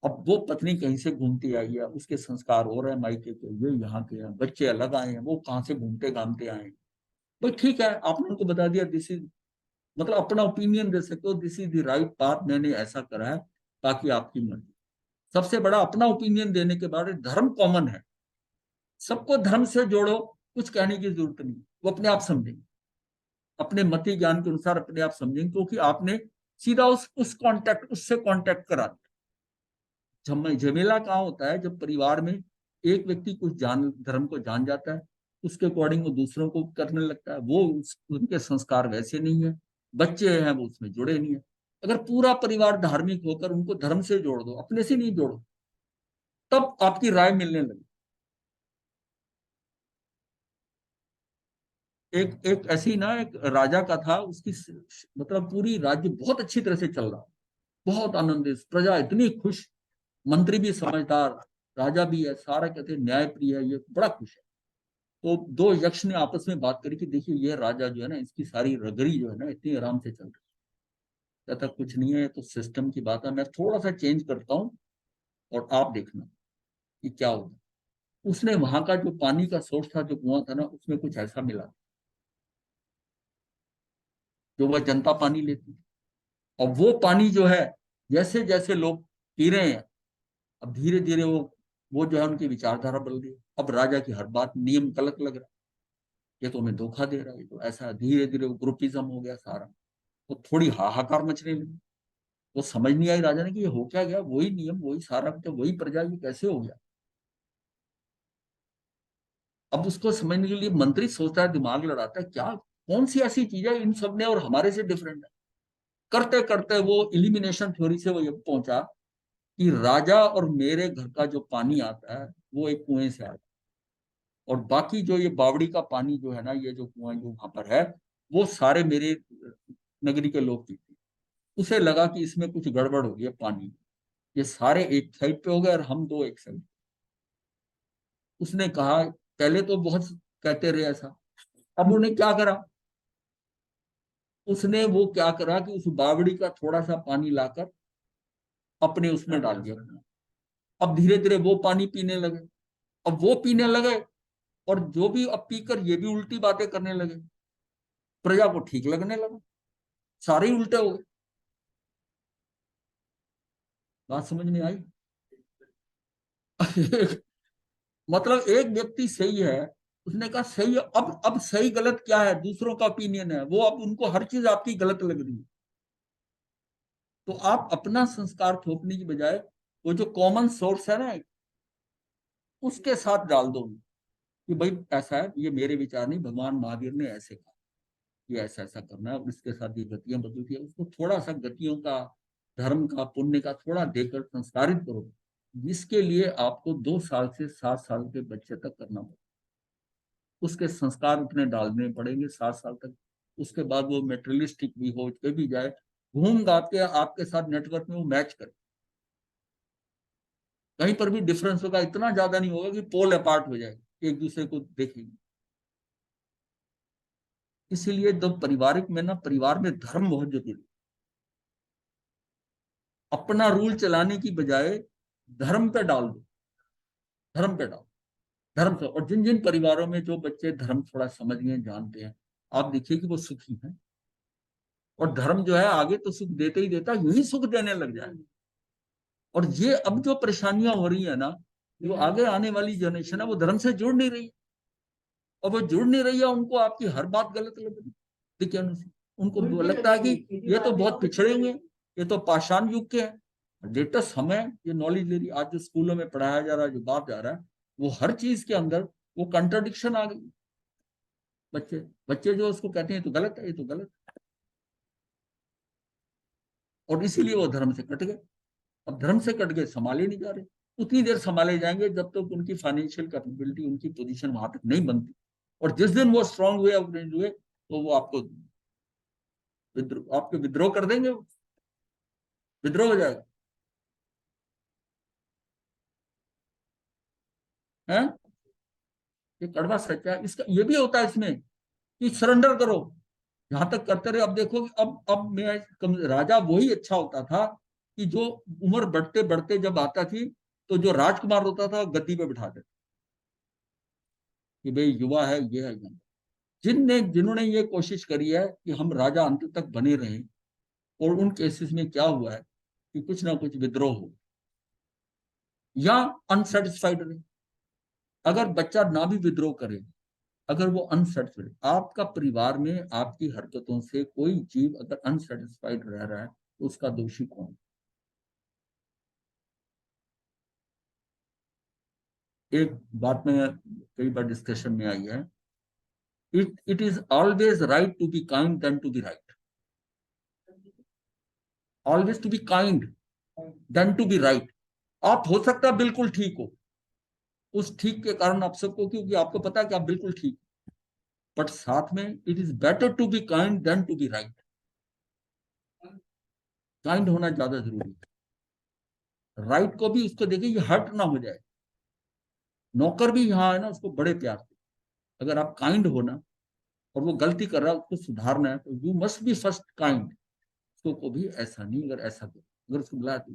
अब वो पत्नी कहीं से घूमती आई है, उसके संस्कार हो रहे हैं मायके के, ये यहाँ के हैं, बच्चे अलग आए हैं, वो कहाँ से घूमते घामते आए हैं। भाई ठीक है, आपने उनको बता दिया, दिस इज, मतलब अपना ओपिनियन दे सकते हो, this is the right path, मैंने ऐसा करा है, बाकी आपकी मर्जी। सबसे बड़ा अपना ओपिनियन देने के बाद धर्म कॉमन है, सबको धर्म से जोड़ो, कुछ कहने की जरूरत नहीं, वो अपने आप समझेंगे, अपने मति ज्ञान के अनुसार अपने आप समझेंगे, क्योंकि आपने सीधा उस कांटेक्ट उससे कांटेक्ट करा दिया। झमेला कहाँ होता है, जब परिवार में एक व्यक्ति कुछ धर्म को जान जाता है, उसके अकॉर्डिंग वो दूसरों को करने लगता है, वो उनके संस्कार वैसे नहीं है, बच्चे हैं वो उसमें जुड़े नहीं है। अगर पूरा परिवार धार्मिक होकर उनको धर्म से जोड़ दो, अपने से नहीं जोड़ो, तब आपकी राय मिलने लगे। एक एक ऐसी ना, एक राजा का था, उसकी मतलब पूरी राज्य बहुत अच्छी तरह से चल रहा, बहुत आनंदित, प्रजा इतनी खुश, मंत्री भी समझदार, राजा भी है, सारा कहते न्याय प्रिय है, ये बड़ा खुश है। तो दो यक्ष ने आपस में बात करी कि देखिए ये राजा जो है ना, इसकी सारी रगड़ी जो है ना इतनी आराम से चल रही है। कहता कुछ नहीं है, तो सिस्टम की बात है, मैं थोड़ा सा चेंज करता हूँ और आप देखना कि क्या होगा। उसने वहां का जो पानी का सोर्स था, जो कुआं था ना, उसमें कुछ ऐसा मिला जो वह जनता पानी लेती। और वो पानी जो है, जैसे जैसे लोग पी रहे हैं, अब धीरे धीरे वो जो है उनकी विचारधारा बदल गई। अब राजा की हर बात नियम गलत लग रहा है, ये तो हमें धोखा दे रहा है, तो ऐसा धीरे धीरे वो ग्रुपिज्म हो गया सारा। तो थोड़ी हाहाकार मचने लगी, वो समझ नहीं आई राजा ने कि ये हो क्या गया, वही नियम वही सारा कुछ वही प्रजा, ये कैसे हो गया। अब उसको समझने के लिए मंत्री सोचता है, दिमाग लड़ाता है, क्या कौन सी ऐसी चीज है इन सब ने और हमारे से डिफरेंट है। करते करते वो इलिमिनेशन थ्योरी से वो ये पहुंचा कि राजा और मेरे घर का जो पानी आता है वो एक कुएं से आता है, और बाकी जो ये बावड़ी का पानी जो है ना, ये जो कुआं जो वहां पर है, वो सारे मेरे नगरी के लोग पीते हैं। उसे लगा कि इसमें कुछ गड़बड़ हो गई है पानी, ये सारे एक साइड पे हो गए और हम दो एक साइड। उसने कहा, पहले तो बहुत कहते रहे ऐसा, अब उन्हें क्या करा, उसने वो क्या करा कि उस बावड़ी का थोड़ा सा पानी लाकर अपने उसमें डाल दिया। अब धीरे धीरे वो पानी पीने लगे, अब वो पीने लगे, और जो भी अब पीकर ये भी उल्टी बातें करने लगे। प्रजा को ठीक लगने लगा, सारे ही उल्टे हो गए। बात समझ में आई? मतलब एक व्यक्ति सही है, उसने कहा सही है, अब सही गलत क्या है, दूसरों का ओपिनियन है, वो अब उनको हर चीज आपकी गलत लग रही है। तो आप अपना संस्कार थोपने की बजाय वो जो कॉमन सोर्स है ना, उसके साथ डाल दो कि भाई ऐसा है, ये मेरे विचार नहीं, भगवान महावीर ने ऐसे कहा, ये ऐसा ऐसा करना है, और इसके साथ ये गतियां बदलती है, उसको थोड़ा सा गतियों का, धर्म का, पुण्य का थोड़ा देकर संस्कारित करो, जिसके लिए आपको 2 साल से 7 साल के बच्चे तक करना पड़ेगा। उसके संस्कार उतने डालने पड़ेंगे 7 साल तक, उसके बाद वो मेटेरियलिस्टिक भी हो, पे भी जाए, घूम गा के आपके साथ नेटवर्क में वो मैच करे। कहीं पर भी डिफरेंस होगा, इतना ज्यादा नहीं होगा कि पोल अपार्ट हो जाए, एक दूसरे को देखेंगे। इसीलिए तो पारिवारिक में ना, परिवार में धर्म बहुत जरूरी है। अपना रूल चलाने की बजाय धर्म पे डाल दो, धर्म पे डालो, धर्म से। और जिन जिन परिवारों में जो बच्चे धर्म थोड़ा समझ गए, जानते हैं, आप देखिए कि वो सुखी हैं। और धर्म जो है आगे तो सुख देते ही देता, यही सुख देने लग जाए। और ये अब जो परेशानियां हो रही है ना, जो आगे आने वाली जनरेशन है वो धर्म से जुड़ नहीं रही, और वो जुड़ नहीं रही है, उनको आपकी हर बात गलत लग रही है। उनको लगता है कि ये तो बहुत पिछड़े हुए हैं, ये तो पाषाण युग के हैं। लेटेस्ट हमें ये नॉलेज ले रही, आज जो स्कूलों में पढ़ाया जा रहा है, जो बात जा रहा है, वो हर चीज के अंदर वो कंट्राडिक्शन आ गई। बच्चे बच्चे जो उसको कहते हैं तो गलत है, ये तो गलत है, और इसीलिए वो धर्म से कट गए। अब धर्म से कट गए, संभाले नहीं जा रहे। उतनी देर संभाले जाएंगे जब तक उनकी फाइनेंशियल कैपेबिलिटी, उनकी पोजीशन वहां तक नहीं बनती। और जिस दिन वो स्ट्रांग हुए, अपग्रेड हुए, तो वो आपके विद्रोह कर देंगे, विद्रोह हो जाएगा है। ये कड़वा सच्चा है। इसका ये भी होता है इसमें कि सरेंडर करो, जहां तक करते रहे। अब देखो, अब मैं राजा वही अच्छा होता था कि जो उम्र बढ़ते बढ़ते जब आता थी, तो जो राजकुमार होता था गद्दी पे बिठा देता कि भाई युवा है, ये है। जिन्होंने ये कोशिश करी है कि हम राजा अंत तक बने रहें, और उन केसेस में क्या हुआ है कि कुछ ना कुछ विद्रोह हो या अनसेटिस्फाइड रहे। अगर बच्चा ना भी विद्रोह करे, अगर वो अनसेटिस्फाइड, आपका परिवार में आपकी हरकतों से कोई जीव अगर अनसेटिस्फाइड रह रहा है, तो उसका दोषी कौन? एक बात में कई बार डिस्कशन में आई है, it is always right to be kind than to be right. Always to be kind than to be right. आप हो सकता है बिल्कुल ठीक हो, उस ठीक के कारण आप सबको, क्योंकि आपको पता है कि आप बिल्कुल ठीक, बट साथ में it is better to be kind than to be right. Kind होना ज्यादा जरूरी है। राइट को भी उसको देखिए, ये हर्ट ना हो जाए। नौकर भी यहाँ है ना, उसको बड़े प्यार से, अगर आप काइंड हो ना, और वो गलती कर रहा है, उसको सुधारना है, तो you must be first kind. उसको को भी ऐसा नहीं, अगर ऐसा कर, अगर उसको बुलाया तो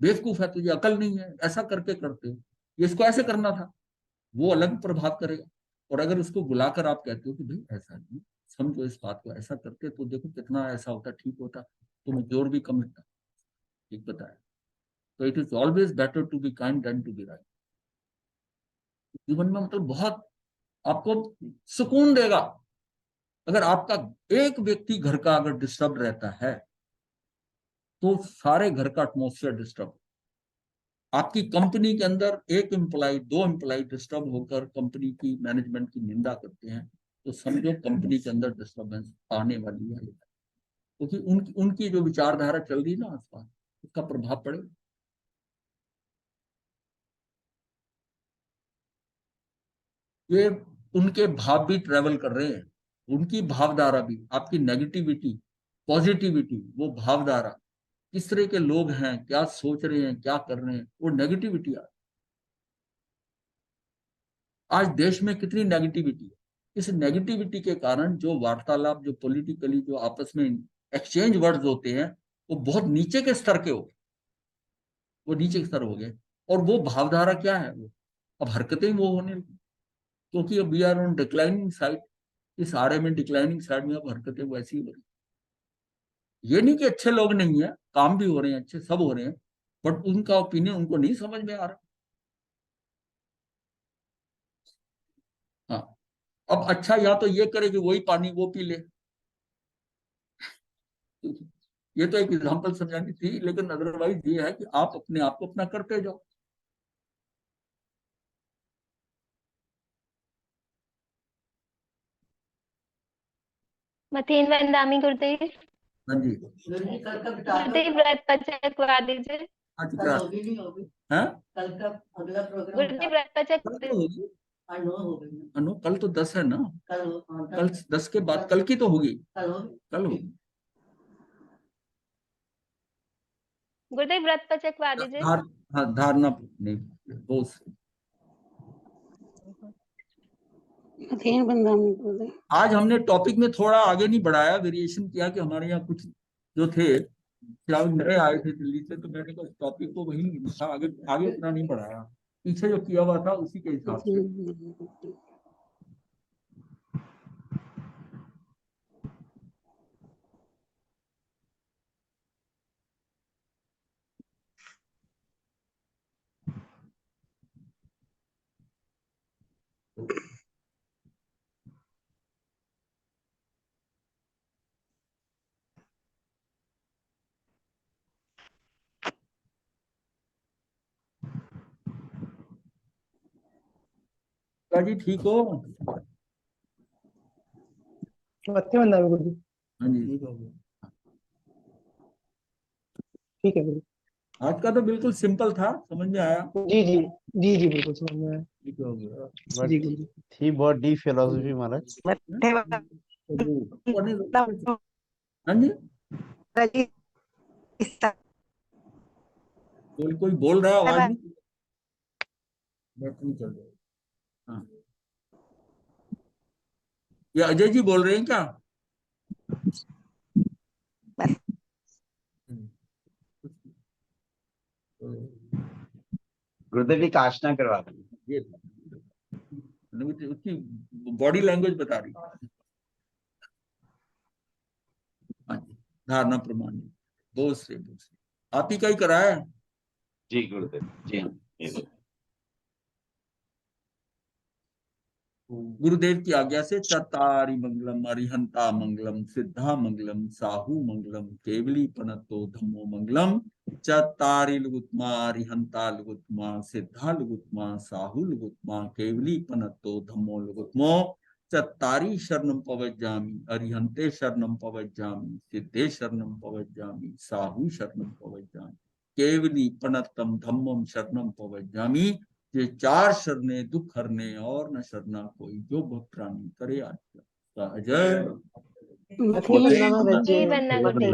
बेवकूफ है, तुझे अकल नहीं है, ऐसा करके करते हो, ये इसको ऐसे करना था, वो अलग प्रभाव करेगा। और अगर उसको बुलाकर आप कहते हो कि भाई ऐसा नहीं, समझो इस बात को, ऐसा करते तो देखो कितना ऐसा होता, ठीक होता, तुम्हें जोर भी कम लगता, ठीक बताया। तो it is always better to be kind than to be right. जीवन में मतलब बहुत आपको सुकून देगा। अगर आपका एक व्यक्ति घर का अगर डिस्टर्ब रहता है, तो सारे घर का एटमोसफियर डिस्टर्ब। आपकी कंपनी के अंदर एक एम्प्लॉय, दो एम्प्लॉय डिस्टर्ब होकर कंपनी की मैनेजमेंट की निंदा करते हैं, तो समझो कंपनी के अंदर डिस्टर्बेंस आने वाली है, क्योंकि उनकी जो विचारधारा चल रही है ना आसपास, उसका प्रभाव पड़ेगा। ये उनके भाव भी ट्रेवल कर रहे हैं, उनकी भावधारा भी, आपकी नेगेटिविटी, पॉजिटिविटी, वो भावधारा, किस तरह के लोग हैं, क्या सोच रहे हैं, क्या कर रहे हैं, वो नेगेटिविटी आज देश में कितनी नेगेटिविटी है। इस नेगेटिविटी के कारण जो वार्तालाप, जो पॉलिटिकली जो आपस में एक्सचेंज वर्ड्स होते हैं, वो बहुत नीचे के स्तर के हो गए, वो नीचे के स्तर हो गए। और वो भावधारा क्या है, वो अब हरकतें वो होने लगी, क्योंकि अब we are on declining side. इस आरे में डिक्लाइनिंग साइड में अब हरकतें वैसी ही हो रही। ये नहीं कि अच्छे लोग नहीं है, काम भी हो रहे हैं अच्छे, सब हो रहे हैं, बट उनका ओपिनियन उनको नहीं समझ में आ रहा। हाँ, अब अच्छा या तो ये करे कि वही पानी वो पी ले। ये तो एक एग्जांपल समझानी थी, लेकिन अदरवाइज ये है कि आप अपने आप को अपना करते जाओ। मथेन वंदामी गुरुदेव। हाँ जी, कल का बिता दो, गुरुदेव व्रत पचक करा दीजिए। आज कल करा होगी नहीं होगी, है, कल का अगला प्रोग्राम गुरुदेव व्रत पचक कल तो होगी, अनु हो गई ना। अनु कल तो 10 है ना, कल हो, हाँ, कल 10 के बाद कल की तो होगी, कल हो गई। कल होगी। गुरुदेव व्रत पर चकवा दीजिए। हाँ धारणा नहीं, वो आज हमने टॉपिक में थोड़ा आगे नहीं बढ़ाया, वेरिएशन किया कि हमारे यहाँ कुछ जो थे शायद नए आए थे दिल्ली से, तो मैंने कहा टॉपिक को वही आगे आगे इतना नहीं बढ़ाया, पीछे जो किया हुआ था उसी के हिसाब से। जी ठीक हो? गुरुजी। हाँ जी ठीक है गुरुजी। आज का तो बिल्कुल सिंपल था, समझ में आया? जी जी जी जी बिल्कुल समझ में आया। ठीक हो गया। बट जी गुरुजी। थी बहुत डीप फिलोसफी महाराज। हाँ जी कोई बोल रहा है, आवाज नहीं, बैटरी चल रही है। हाँ ये अजय जी बोल रहे हैं क्या? गुरुदेव जी का आशना करवा दें। ये उसकी बॉडी लैंग्वेज बता रही है। हाँ जी धारणा प्रमाण दूसरे आप ही का ही कराया है? जी गुरुदेव जी हाँ। गुरुदेव की आज्ञा से चतारी मंगलम अरिहंता मंगलम सिद्धा मंगलम साहू मंगलम केवली पनतो धम्मो मंगलम चतारी लुगुत्मा अरिहंता लुगुत्मा सिद्धा लुगुत्मा साहू लुगुत्मा केवली पनतो धम्मो लुगुत्मो चतारी शरणम पवज्जामि अरिहंते शरणम पवज्जामि सिद्धे शरणम पवज्जामि साहू शरणम पवज्जामि केवली पनतम धम्मम शरणम पवज्जामि। ये 4 शरणे दुख हरने और न शरणा कोई, जो भक्त रानी करे आज। जय जी वंदना गुरुदेव।